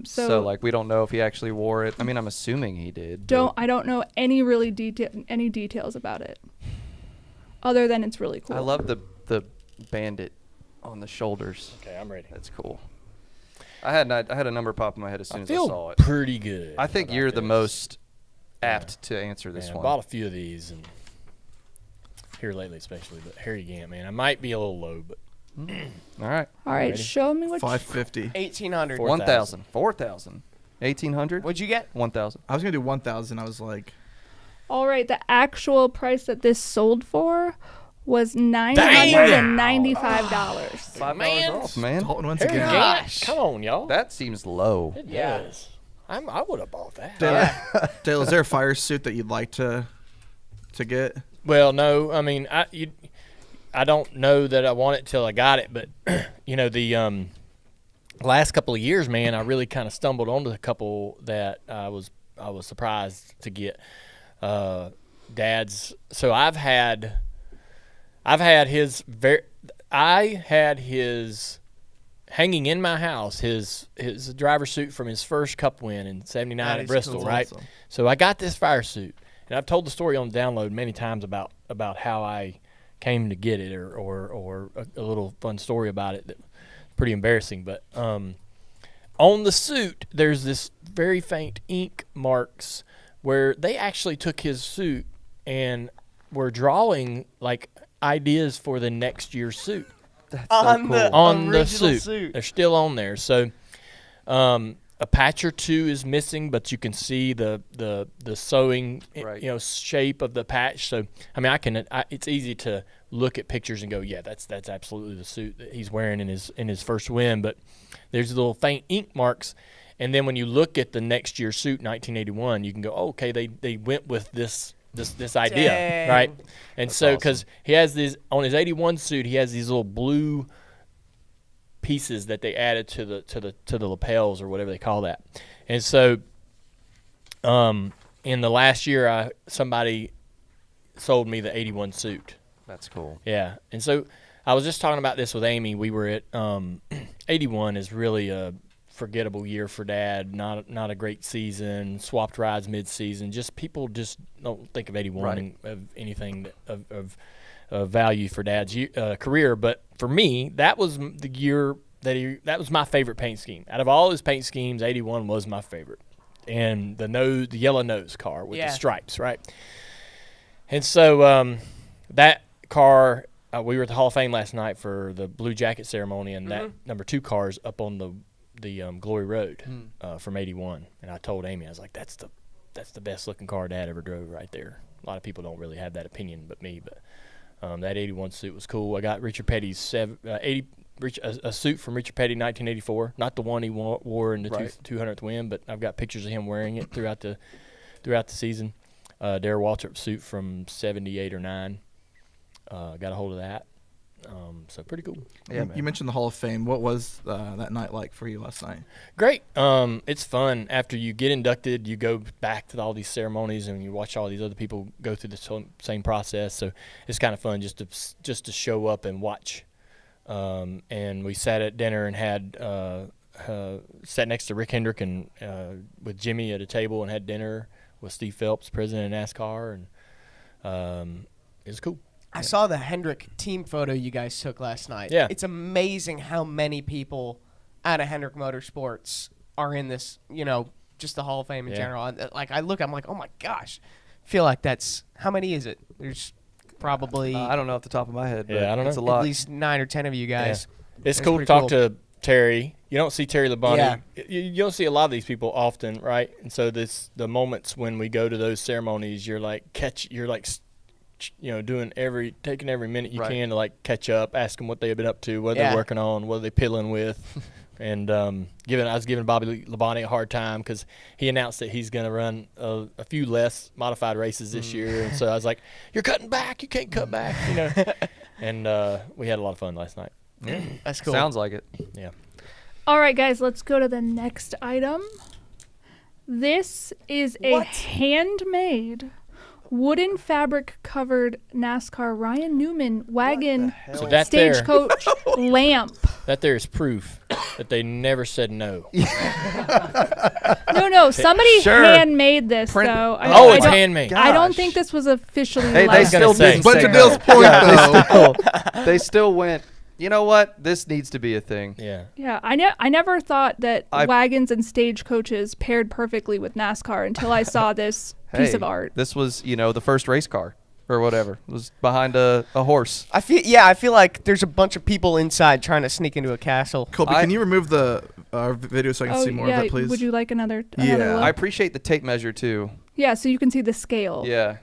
So like we don't know if he actually wore it. I mean, I'm assuming he did.
I don't know any details about it, other than it's really cool.
I love the the Bandit on the shoulders.
Okay, I'm ready.
That's cool. I had a number pop in my head as soon as I saw it.
Pretty good.
I think you're the most apt to answer this one.
I bought a few of these and here lately, especially. But Harry Gant, man, I might be a little low, but
all right.
All right,
Ready?
show me what.
550.
1,800.
1,000. 4,000. 1,800.
What'd you get?
1,000.
I was gonna do 1,000. I was like,
All right, the actual price that this sold for was $995.
$5 off, man.
Dalton once
Harry
again.
Gant, come on, y'all.
That seems low.
It does. I would have bought that.
Dale, is there a fire suit that you'd like to get?
Well, no. I mean, I don't know that I want it till I got it, but the last couple of years, man, I really kind of stumbled onto a couple that I was surprised to get. Dad's. So I had his hanging in my house, his driver's suit from his first Cup win in '79 at Bristol,
cool.
right?
Awesome.
So I got this fire suit, and I've told the story on download many times about how I came to get it, or a little fun story about it that's pretty embarrassing. But on the suit, there's this very faint ink marks where they actually took his suit and were drawing like ideas for the next year's suit.
That's
On
so cool.
On the
original
suit. They're still on there. So a patch or two is missing, but you can see the sewing
Right.
shape of the patch. So I mean, it's easy to look at pictures and go, yeah, that's absolutely the suit that he's wearing in his first win. But there's little faint ink marks, and then when you look at the next year's suit, 1981, you can go, oh, okay, they went with this idea,
Dang.
right? And
That's
so
awesome.
because he has these on his 81 suit, he has these little blue pieces that they added to the lapels or whatever they call that. And so in the last year, somebody sold me the 81 suit.
That's cool.
Yeah. And so I was just talking about this with Amy. We were at 81 is really a forgettable year for Dad. Not a great season. Swapped rides mid-season. Just people just don't think of 81
Right.
of anything of value for Dad's career. But for me, that was the year that was my favorite paint scheme. Out of all his paint schemes, 81 was my favorite. And the yellow nose car with the stripes, right? And so that car, we were at the Hall of Fame last night for the Blue Jacket ceremony, and that number 2 car's up on the Glory Road from 81. And I told Amy, I was like, that's the best looking car Dad ever drove right there. A lot of people don't really have that opinion but me, but that 81 suit was cool. I got Richard Petty's a suit from Richard Petty 1984, not the one he wore in the 200th win, but I've got pictures of him wearing it throughout the season. Darrell Waltrip suit from 78 or 9. Got a hold of that. So pretty cool.
Yeah,
You mentioned the Hall of Fame. What was that night like for you last night?
Great. It's fun. After you get inducted, you go back to all these ceremonies and you watch all these other people go through the same process. So it's kind of fun just to show up and watch. And we sat at dinner and had sat next to Rick Hendrick and with Jimmy at a table and had dinner with Steve Phelps, president of NASCAR, and it was cool.
I saw the Hendrick team photo you guys took last night.
Yeah.
It's amazing how many people out of Hendrick Motorsports are in this, just the Hall of Fame in general. And, I'm like, oh my gosh. Feel like how many is it? There's probably
I don't know off the top of my head, but
I don't
it's
know.
a lot.
at least 9 or 10 of you guys.
It's
That's
cool to
pretty
talk
cool.
to Terry. You don't see Terry Labonte.
Yeah.
You don't see a lot of these people often, right? And so the moments when we go to those ceremonies, you're taking every minute you can to catch up, ask them what they've been up to, what they're working on, what are they piddling with. And I was giving Bobby Labonte a hard time because he announced that he's going to run a few less modified races this year. And so I was like, you're cutting back. You can't cut back, And we had a lot of fun last night.
Yeah.
That's cool.
Sounds like it.
Yeah.
All right, guys, let's go to the next item. This is a handmade wooden fabric covered NASCAR Ryan Newman wagon
So that there,
stagecoach lamp.
that there is proof that they never said no.
No, somebody
Sure.
handmade this
Print-
though.
Oh, it's
don't-
handmade.
I don't
Gosh.
think this was officially.
Hey, they
licensed.
still
say.
didn't
But
say
to Dale's
no.
point,
Yeah, they still went, you know what? This needs to be a thing.
Yeah.
Yeah, I never thought that
I-
wagons and stagecoaches paired perfectly with NASCAR until I saw this piece
Hey,
of art.
This was, the first race car or whatever. It was behind a horse.
I feel like there's a bunch of people inside trying to sneak into a castle.
Colby, can you remove the video so I can see more of that, please?
Would you like another
Yeah.
look?
I appreciate the tape measure too.
Yeah, so you can see the scale.
Yeah.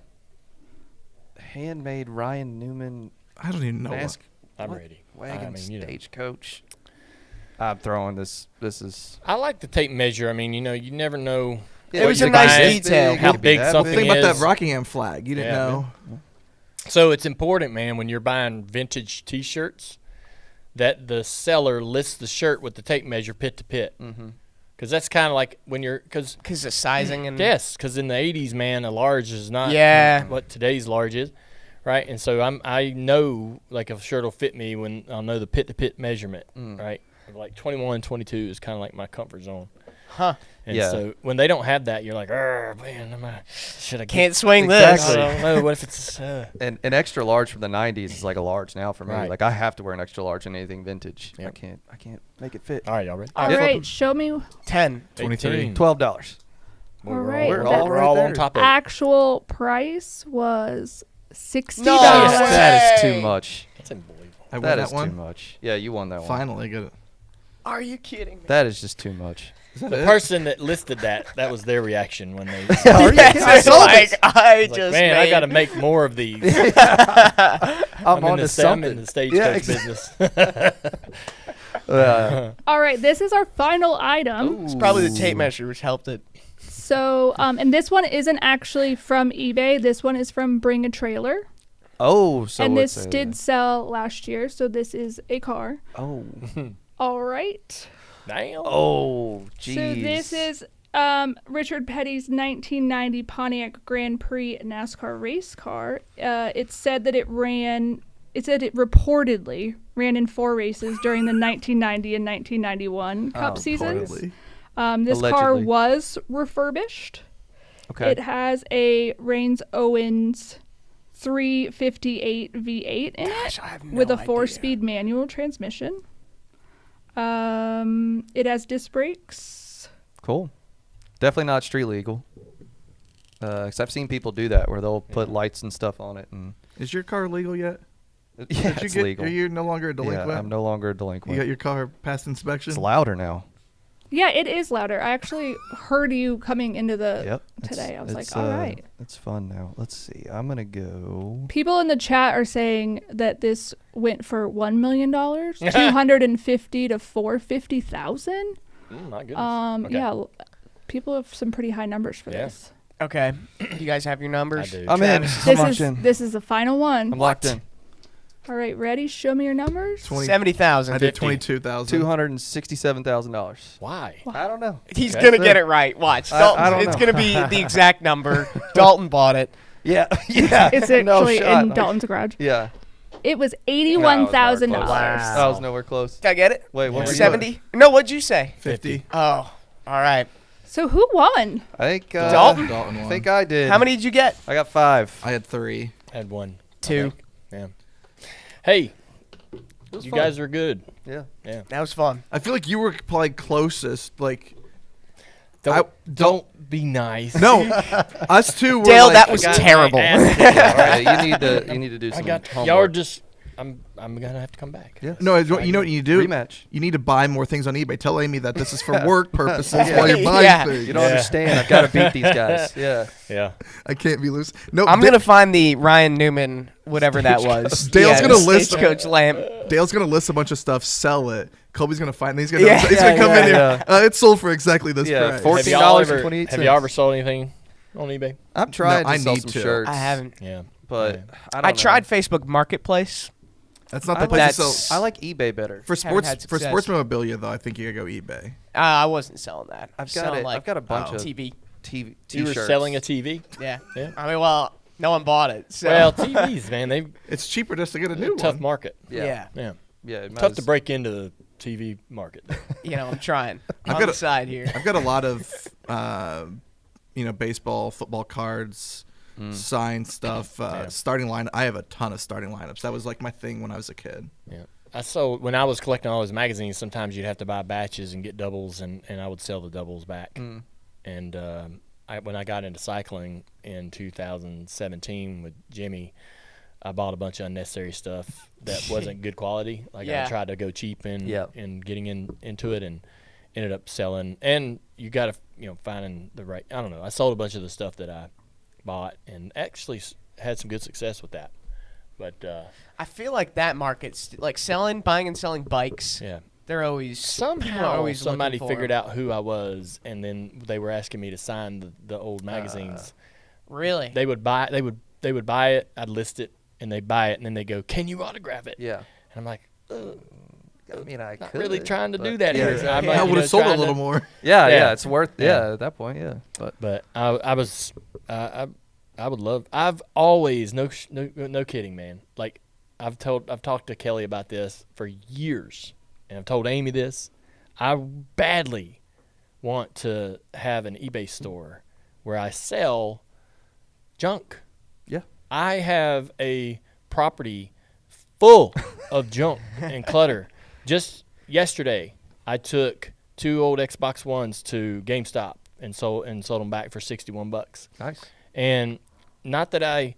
Handmade Ryan Newman
I don't even know.
mask.
I'm
What?
ready.
Wagon
I mean,
stagecoach. I'm throwing this. This is.
I like the tape measure. I mean, you never know.
It was
what
a
you're
nice
buying,
detail.
How big something
Think about that
is.
Rockingham flag. You didn't
Yeah.
know.
So it's important, man, when you're buying vintage T-shirts, that the seller lists the shirt with the tape measure pit to pit. Because that's kind of like when you're because
of sizing and
because in the 80s, man, a large is not what today's large is, right? And so I know like if a shirt will fit me when I'll know the pit to pit measurement, right? Like 21, 22 is kind of like my comfort zone.
Huh.
And
Yeah.
so when they don't have that, you're like, man, should I
Can't swing
Exactly.
this.
I don't know. What if it's
An extra large from the 90s is like a large now for me.
Right.
Like I have to wear an extra large in anything vintage.
Yep.
I can't make it fit.
all right, y'all ready?
All right, show me.
10.
23.
18.
$12.
All right,
We're
the
all
We're
right
all
there.
on top of it.
actual price was $60.
No
Yes,
way.
that is too much.
That's unbelievable.
I won
That
that
is too
one.
much. Yeah, you won that one.
Finally, get it.
Are you kidding me?
That is just too much.
Is that
The
it?
person that listed that was their reaction when they.
Yes,
saw
like, I
Like,
just
man, I
made-
got to make more of these.
I'm
in
on to
I'm
something.
in the stagecoach
Yeah,
business.
All right, this is our final item.
It's probably the tape measure which helped it.
So, and this one isn't actually from eBay. This one is from Bring a Trailer.
Oh, so
And
it's
this
a-
did sell last year, so this is a car.
Oh.
All right.
Damn.
Oh, jeez.
So this is Richard Petty's 1990 Pontiac Grand Prix NASCAR race car. It said that it reportedly ran in 4 races during the 1990 and 1991 Cup seasons.
Reportedly.
This car
Allegedly.
was refurbished.
Okay.
It has a Rains Owens 358 V8 in it
I have no
with a
idea.
4-speed manual transmission. It has disc brakes.
Cool. Definitely not street legal. 'Cause I've seen people do that where they'll put lights and stuff on it, and
Is your car legal yet?
yeah,
Did you
it's
get,
legal.
Are you no longer a delinquent?
Yeah, I'm no longer a
You
delinquent.
got your car past inspection?
It's louder now.
Yeah, it is louder. I actually heard you coming into the
Yep.
today. I was like,
it's,
all right.
It's fun now. Let's see. I'm gonna go.
People in the chat are saying that this went for $1 million, 250 to 450,000.
My goodness. Okay.
Yeah, people have some pretty high numbers for
Yeah.
this.
Okay. You guys have your numbers?
I do.
I'm in.
Travis.
I'm locked in.
This is the final one.
I'm locked in.
All right, ready? Show me your numbers.
70,000.
I did
50.
22,000.
Why?
$267,000.
Wow.
I don't know.
He's
Okay.
gonna get it right. Watch. Dalton,
I don't
it's
know.
gonna be the exact number. Dalton bought it.
Yeah. Yeah.
It's
No
actually
shot.
in Dalton's garage.
Yeah.
It was $81,000.
Wow.
I was nowhere close.
Did I get it?
Wait, what were you?
70? No, what'd you say?
50.
Oh, all right.
So who won?
I think
Dalton?
Dalton won.
I think I did.
How many did you get?
I got 5.
I had 3.
Had one.
2.
Yeah. Hey,
was
you
fun.
guys are good.
Yeah.
Yeah.
That was fun.
I feel like you were probably closest. Like,
Don't be nice.
no, us two were
Dale,
like,
that was
I got
terrible.
my ass kicked.
Yeah, you need to do
I
some
got
homework.
y'all are just. I'm gonna have to come back.
Yeah.
No, you know what you do?
Rematch.
You need to buy more things on eBay. Tell Amy that this is for work purposes while you're buying
Yeah.
things.
You don't
Yeah.
understand. I've got to beat these guys. Yeah.
Yeah.
I can't be loose. No,
I'm gonna find the Ryan Newman, whatever that was.
Dale's gonna list
Stagecoach lamp.
Dale's gonna list a bunch of stuff, sell it. Colby's gonna find. He's gonna.
Yeah.
He's gonna come
Yeah,
in here.
yeah.
It's sold for exactly this
Yeah,
price.
14
Have y'all
$14 and
ever
28
have y'all ever
cents.
sold anything on eBay?
I'm trying
No, I
to sell
need
some
to.
shirts.
I haven't.
Yeah.
But
Yeah.
I don't
I
know.
tried Facebook Marketplace.
That's not
I
the
like,
place to
that's-
sell.
I like eBay better.
For
Haven't had
sports
success.
memorabilia though, I think you gotta go eBay.
I wasn't selling that.
I've got
Selling,
it. I've got a bunch of
TV.
TV
You were
t-shirts.
selling a TV?
Yeah.
Yeah.
I mean, well, No one bought it. So.
Well, TVs, man,
it's cheaper just to get a new
tough
one.
market.
Yeah.
Tough to break into the TV market.
I'm trying.
I've
on
got
the side here.
I've got a lot of, baseball, football cards, signed stuff. Starting line. I have a ton of starting lineups. That was like my thing when I was a kid.
Yeah. When I was collecting all those magazines, sometimes you'd have to buy batches and get doubles, and I would sell the doubles back. And when I got into cycling in 2017 with Jimmy, I bought a bunch of unnecessary stuff that wasn't good quality. Like I tried to go cheap in getting into it, and ended up selling. And you got to finding the right. I don't know. I sold a bunch of the stuff that I bought, and actually had some good success with that. But
I feel like that market's like buying and selling bikes.
Yeah.
They're always
somehow somebody figured
them.
out who I was, and then they were asking me to sign the old magazines.
Really?
They would buy it. I'd list it, and they buy it, and then they go, "Can you autograph it?"
Yeah.
And I'm like,
I mean, I
not
could,
really trying to do
but-
that
Yeah,
here.
exactly.
I'm like,
I would have sold a little more.
Yeah, it's worth.
Yeah.
At that point, yeah.
But I would love. I've always no kidding, man. Like I've talked to Kelly about this for years, and I've told Amy this. I badly want to have an eBay store where I sell junk.
Yeah.
I have a property full of junk and clutter. Just yesterday, I took 2 old Xbox Ones to GameStop and sold them back for $61.
Nice.
And not that the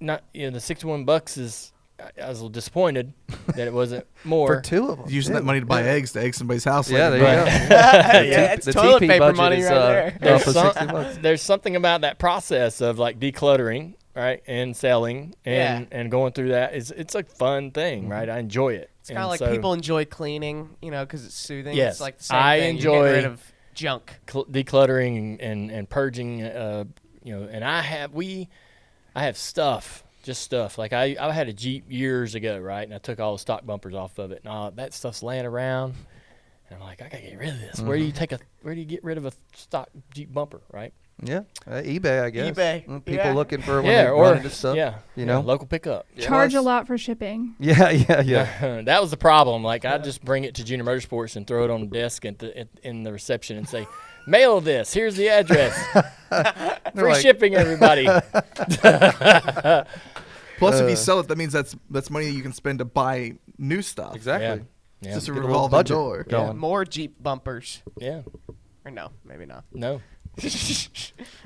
$61 is. I was a little disappointed that it wasn't more.
For 2 of them.
Using that money to buy eggs to egg somebody's house.
Yeah,
later.
there you go.
Yeah, it's
The
toilet
TP
paper
budget
money
is,
right there.
up for $60.
There's something about that process of like decluttering, right, and selling, and going through that. It's a fun thing, right? I enjoy it.
It's kind of like people enjoy cleaning, because it's soothing.
Yes.
It's like the same
I
thing.
enjoy
You're getting rid of junk.
Decluttering and purging, and I have stuff. Just stuff. Like I had a Jeep years ago, right? And I took all the stock bumpers off of it. And all that stuff's laying around. And I'm like, I gotta get rid of this. Where do you get rid of a stock Jeep bumper, right?
Yeah, eBay, I guess.
eBay.
People looking for when they run into stuff.
Local pickup.
Charge a lot for shipping.
Yeah.
That was the problem. Like I just bring it to Junior Motorsports and throw it on the desk in the reception and say, mail this. Here's the address. Free shipping, everybody.
Plus, if you sell it, that means that's money you can spend to buy new stuff.
Exactly.
Yeah.
It's just a
Get a little
revolving
budget
door.
Yeah, more Jeep bumpers.
Yeah.
Or no, maybe not.
No.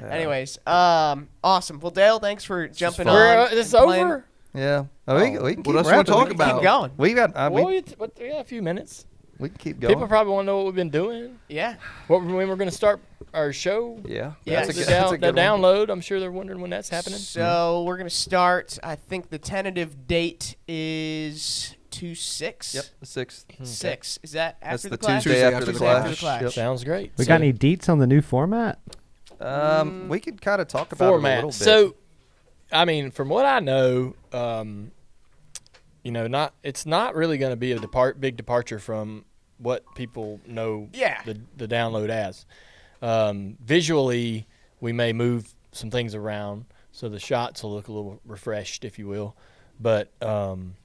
Anyways, awesome. Well, Dale, thanks for jumping
fun.
on.
This is
and playing.
over?
Yeah. We can keep
What else you want to
rapping.
talk
We can
about?
Keep going.
We got.
We got a few minutes.
We can keep going.
People probably want to know what we've been doing.
Yeah.
When we're going to start our show.
Yeah.
Yeah,
That's
the
a good one.
download. I'm sure they're wondering when that's happening.
So we're going to start. I think the tentative date is 2/6.
Yep. The 6th.
6. Is that after
That's
the
the
clash?
Tuesday after the
Tuesday after the
clash.
clash.
Yep.
Sounds great.
We got any deets on the new format?
We could kind of talk about
format.
it a little bit.
So, I mean, from what I know, it's not really going to be a big departure from what people know the download as. Visually, we may move some things around so the shots will look a little refreshed, if you will. But and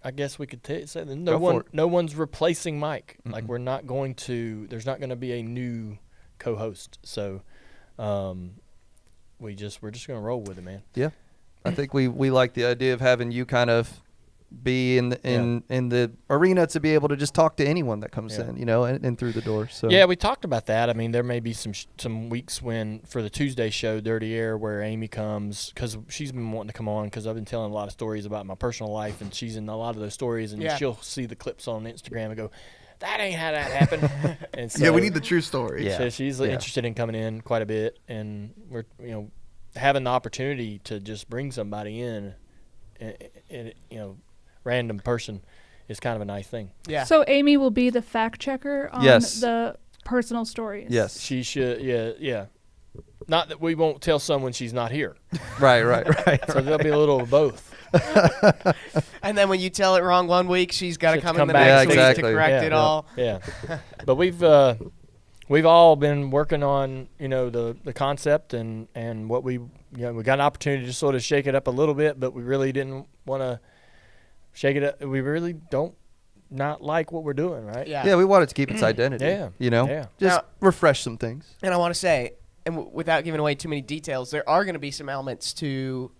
I guess we could say that no one's replacing Mike. Mm-mm. Like there's not going to be a new co-host. So we're just going to roll with it, man.
Yeah. I think we like the idea of having you kind of be in the arena to be able to just talk to anyone that comes in, and through the door. So
yeah, we talked about that. I mean, there may be some weeks when for the Tuesday show, Dirty Air, where Amy comes because she's been wanting to come on because I've been telling a lot of stories about my personal life, and she's in a lot of those stories, and she'll see the clips on Instagram and go, "That ain't how that happened." And so,
we need the true story.
So she's interested in coming in quite a bit, and we're having the opportunity to just bring somebody in, and random person is kind of a nice thing.
Yeah.
So Amy will be the fact checker on the personal stories.
Yes.
She should. Yeah. Not that we won't tell someone she's not here.
Right.
So there'll be a little of both.
And then when you tell it wrong one week, she's got to come in the
back
next week to correct it all.
Yeah. But we've all been working on, the concept and what we got an opportunity to sort of shake it up a little bit, but we really didn't want to shake it up. We really don't not like what we're doing, right?
Yeah, we wanted to keep its identity.
Yeah.
Just refresh some things.
And I want to say, and without giving away too many details, there are going to be some elements to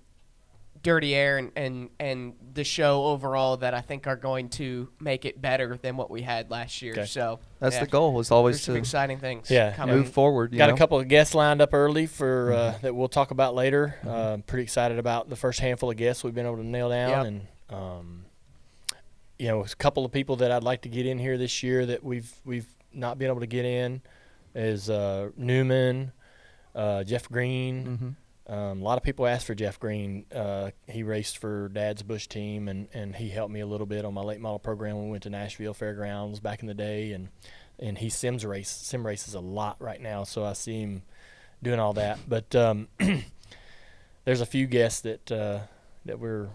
Dirty Air and the show overall that I think are going to make it better than what we had last year.
Okay.
So
that's the goal. Is always
some
to
exciting things.
Move forward.
Got a couple of guests lined up early for that we'll talk about later. Pretty excited about the first handful of guests we've been able to nail down, and a couple of people that I'd like to get in here this year that we've not been able to get in is Newman, Jeff Green. A lot of people asked for Jeff Green. He raced for Dad's Bush team, and he helped me a little bit on my late model program when we went to Nashville Fairgrounds back in the day, and he sim races a lot right now, so I see him doing all that. But there's a few guests that we're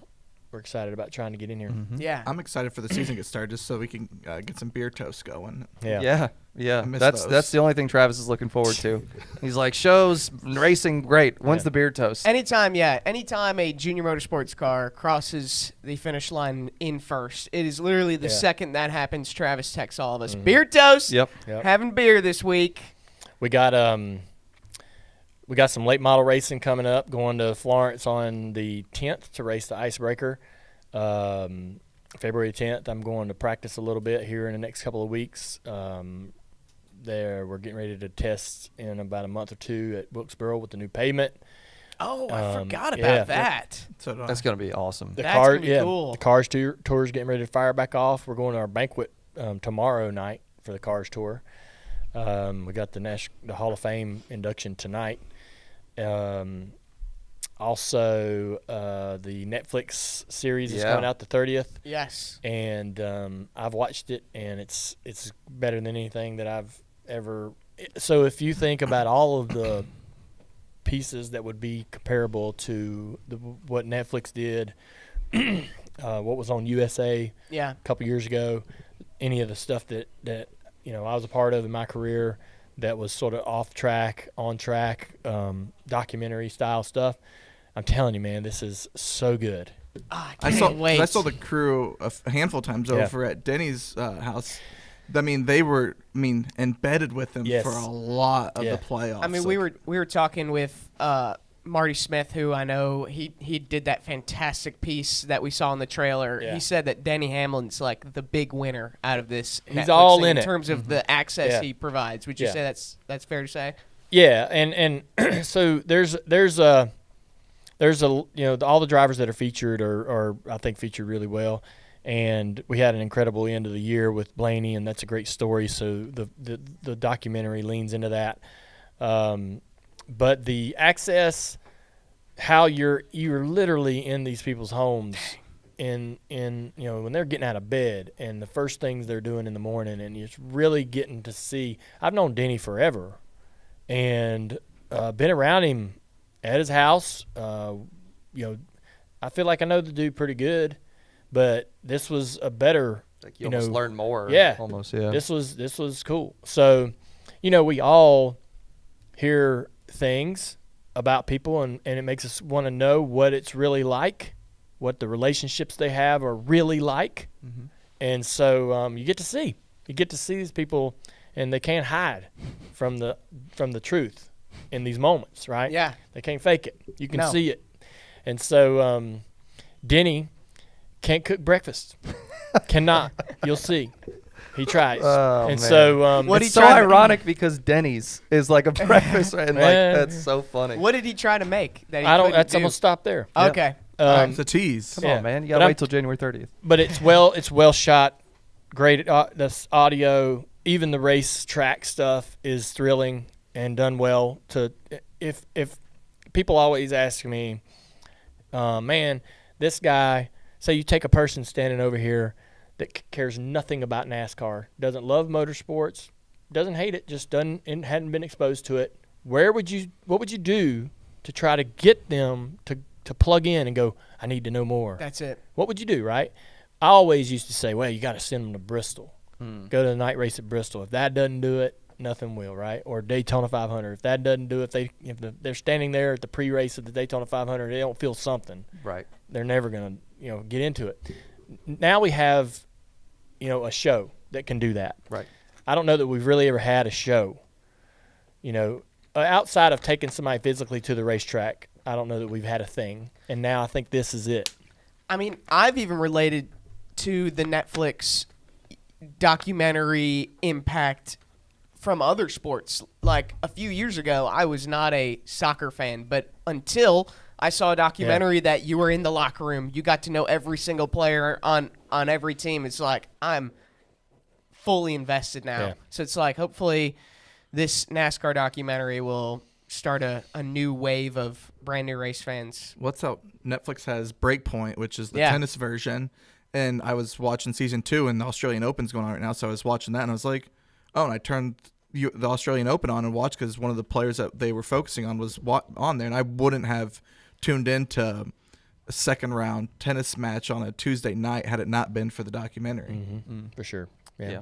excited about trying to get in here.
Yeah,
I'm excited for the season to get started just so we can get some beer toast going.
Yeah. That's
those.
the only thing Travis is looking forward to. He's like, shows, racing, great. When's the beer toast?
Anytime a junior motorsports car crosses the finish line in first, it is literally the second that happens, Travis texts all of us, beer toast.
Yep.
Having beer this week.
We got some late model racing coming up, going to Florence on the 10th to race the Icebreaker. February 10th, I'm going to practice a little bit here in the next couple of weeks. We're getting ready to test in about a month or two at Wilkesboro with the new pavement.
Oh, I forgot about that.
So
that's going to be awesome.
That's going to be cool.
The Cars tour is getting ready to fire back off. We're going to our banquet tomorrow night for the Cars tour. We got the Hall of Fame induction tonight. Also, the Netflix series is coming out the 30th.
Yes.
And I've watched it, and it's better than anything that I've ever. So if you think about all of the pieces that would be comparable to what Netflix did, what was on USA a couple years ago, any of the stuff that I was a part of in my career that was sort of off track, on track, documentary style stuff. I'm telling you, man, this is so good.
I saw
the crew a handful of times over at Denny's house. I mean, they were embedded with him for a lot of the playoffs.
I mean, we were talking with Marty Smith, who I know he did that fantastic piece that we saw in the trailer. Yeah. He said that Denny Hamlin's like the big winner out of this.
He's
Netflix
all
thing
in
in terms of the access he provides. Would you say that's fair to say?
Yeah, and so there's all the drivers that are featured are I think featured really well. And we had an incredible end of the year with Blaney, and that's a great story. So the documentary leans into that. But the access, how you're literally in these people's homes, in when they're getting out of bed, and the first things they're doing in the morning, and you're really getting to see. I've known Denny forever, and been around him at his house. I feel like I know the dude pretty good. But this was a better,
like you almost learn more.
Yeah,
almost. Yeah,
this was cool. So, we all hear things about people, and it makes us want to know what it's really like, what the relationships they have are really like, and so you get to see these people, and they can't hide from the truth in these moments, right?
Yeah,
they can't fake it. You can see it, and so Denny can't cook breakfast. Cannot. You'll see. He tries.
Oh,
and
man.
So
it's so ironic because Denny's is like a breakfast, and that's so funny.
What did he try to make? That
I'm gonna stop there.
Okay.
It's a tease.
Come on, man. You gotta wait till January 30th.
But it's well shot. Great. This audio, even the race track stuff is thrilling and done well. If people always ask me, man, this guy. Say you take a person standing over here that cares nothing about NASCAR, doesn't love motorsports, doesn't hate it, just hadn't been exposed to it. What would you do to try to get them to plug in and go, I need to know more?
That's it.
What would you do, right? I always used to say, well, you got to send them to Bristol. Go to the night race at Bristol. If that doesn't do it, nothing will, right? Or Daytona 500. If that doesn't do it, they're standing there at the pre-race of the Daytona 500, they don't feel something.
Right.
They're never going to, get into it. Now we have, a show that can do that.
Right.
I don't know that we've really ever had a show, outside of taking somebody physically to the racetrack. I don't know that we've had a thing. And now I think this is it.
I mean, I've even related to the Netflix documentary impact from other sports. Like a few years ago, I was not a soccer fan, but until I saw a documentary that you were in the locker room, you got to know every single player on every team. It's like, I'm fully invested now. Yeah. So it's like, hopefully this NASCAR documentary will start a new wave of brand new race fans.
What's up? Netflix has Breakpoint, which is the tennis version. And I was watching season 2, and the Australian Open's going on right now. So I was watching that, and I was like, oh, and I turned the Australian Open on and watched because one of the players that they were focusing on was on there. And I wouldn't have tuned into a second round tennis match on a Tuesday night had it not been for the documentary.
Mm-hmm. For sure. Yeah.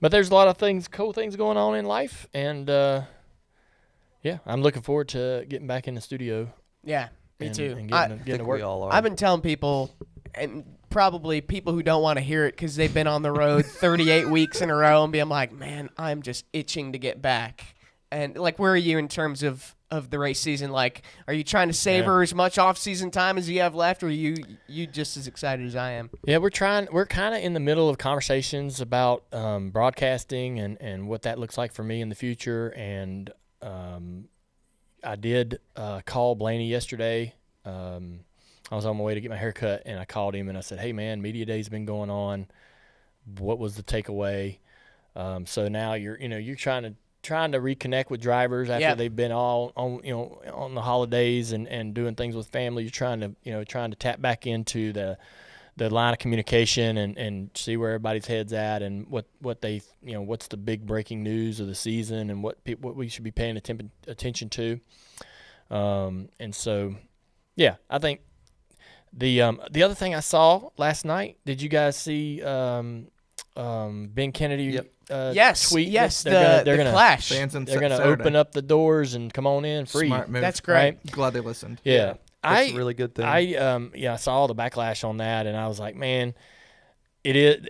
But there's a lot of cool things going on in life. And, I'm looking forward to getting back in the studio.
Yeah, me too.
And getting to work.
We all are.
I've been telling people, and probably people who don't want to hear it because they've been on the road 38 weeks in a row, and I'm like, man, I'm just itching to get back. And, like, where are you in terms of the race season? Like, are you trying to savor as much off-season time as you have left, or are you just as excited as I am?
Yeah, we're kind of in the middle of conversations about broadcasting and what that looks like for me in the future. And I did call Blaney yesterday. I was on my way to get my hair cut, and I called him, and I said, hey, man, Media Day's been going on. What was the takeaway? So now you're trying to reconnect with drivers after they've been all on the holidays and doing things with family. You're trying to tap back into the line of communication and see where everybody's head's at and what they what's the big breaking news of the season and what we should be paying attention to. And so, I think the other thing I saw last night. Did you guys see Ben Kennedy?
Yep.
Yes,
tweet?
They're
gonna
Clash.
Fans on
They're going to
Saturday.
open up the doors and come on in free.
Smart move.
That's great.
Right?
Glad they listened.
Yeah.
That's a really good thing.
I saw all the backlash on that, and I was like, man, it is.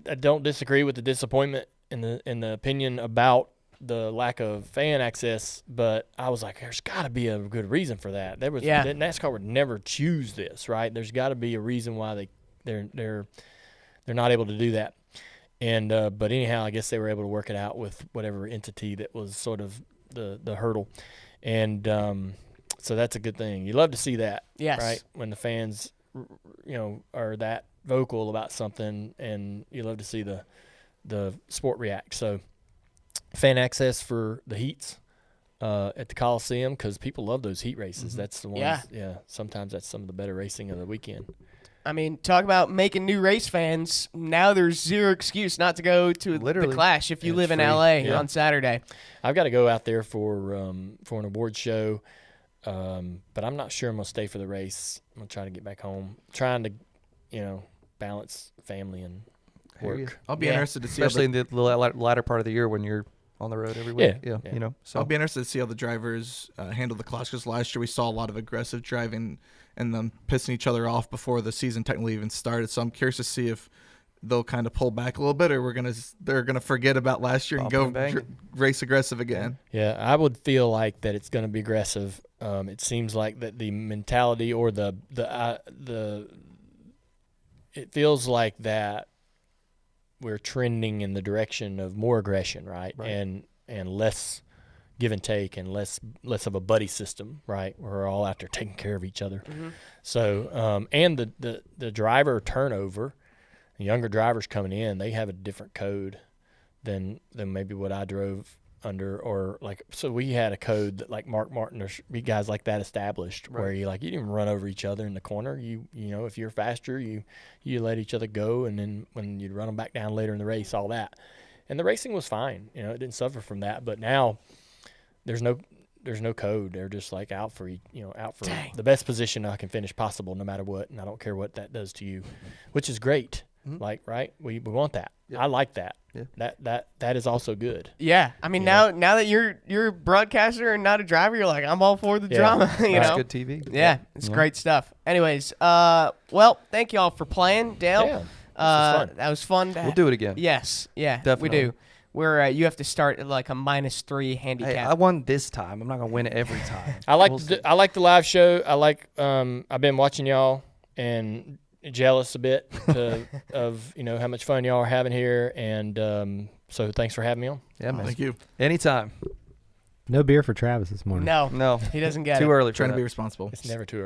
I don't disagree with the disappointment in the opinion about the lack of fan access, but I was like, there's got to be a good reason for that. NASCAR would never choose this, right? There's got to be a reason why they're not able to do that. And but anyhow, I guess they were able to work it out with whatever entity that was sort of the hurdle, and so that's a good thing. You love to see that, right? When the fans, are that vocal about something, and you love to see the sport react. So, fan access for the heats at the Coliseum because people love those heat races. Mm-hmm. That's the ones. Yeah. Sometimes that's some of the better racing of the weekend.
I mean, talk about making new race fans. Now there's zero excuse not to go to the Clash if you live in LA on Saturday.
I've got to go out there for an award show, but I'm not sure I'm going to stay for the race. I'm going to try to get back home, trying to, balance family and work.
I'll be interested to see,
especially in the latter part of the year when you're on the road every week. Yeah. So
I'll be interested to see how the drivers handle the Clash because last year we saw a lot of aggressive driving and them pissing each other off before the season technically even started. So I'm curious to see if they'll kind of pull back a little bit, or they're gonna forget about last year and go race aggressive again.
Yeah, I would feel like that it's going to be aggressive. It seems like that the mentality or it feels like that we're trending in the direction of more aggression, right? And less give and take and less of a buddy system, right? We're all out there taking care of each other. Mm-hmm. So, and the driver turnover, the younger drivers coming in, they have a different code than maybe what I drove under, or like, so we had a code that like Mark Martin or guys like that established where you didn't run over each other in the corner. You if you're faster, you let each other go. And then when you'd run them back down later in the race, all that. And the racing was fine. It didn't suffer from that. But now, there's no code. They're just like out for the best position I can finish possible, no matter what, and I don't care what that does to you, which is great. Mm-hmm. Like, right? We want that. I like that.
Yeah.
That is also good.
Yeah, I mean now that you're a broadcaster and not a driver, you're like I'm all for the drama.
That's
know,
good TV.
Yeah, it's great stuff. Anyways, well, thank you all for playing, Dale.
Yeah,
that was fun.
We'll do it again.
Yes, yeah,
Definitely.
we do. We're you have to start at like a -3 handicap.
Hey, I won this time. I'm not gonna win it every time.
I like the live show. I like I've been watching y'all and jealous a bit of how much fun y'all are having here, and so thanks for having me on.
Yeah, man.
Thank you.
Anytime.
No beer for Travis this morning.
No,
No,
he doesn't get
too
it.
early. For
Trying to
that.
be responsible.
It's never too early.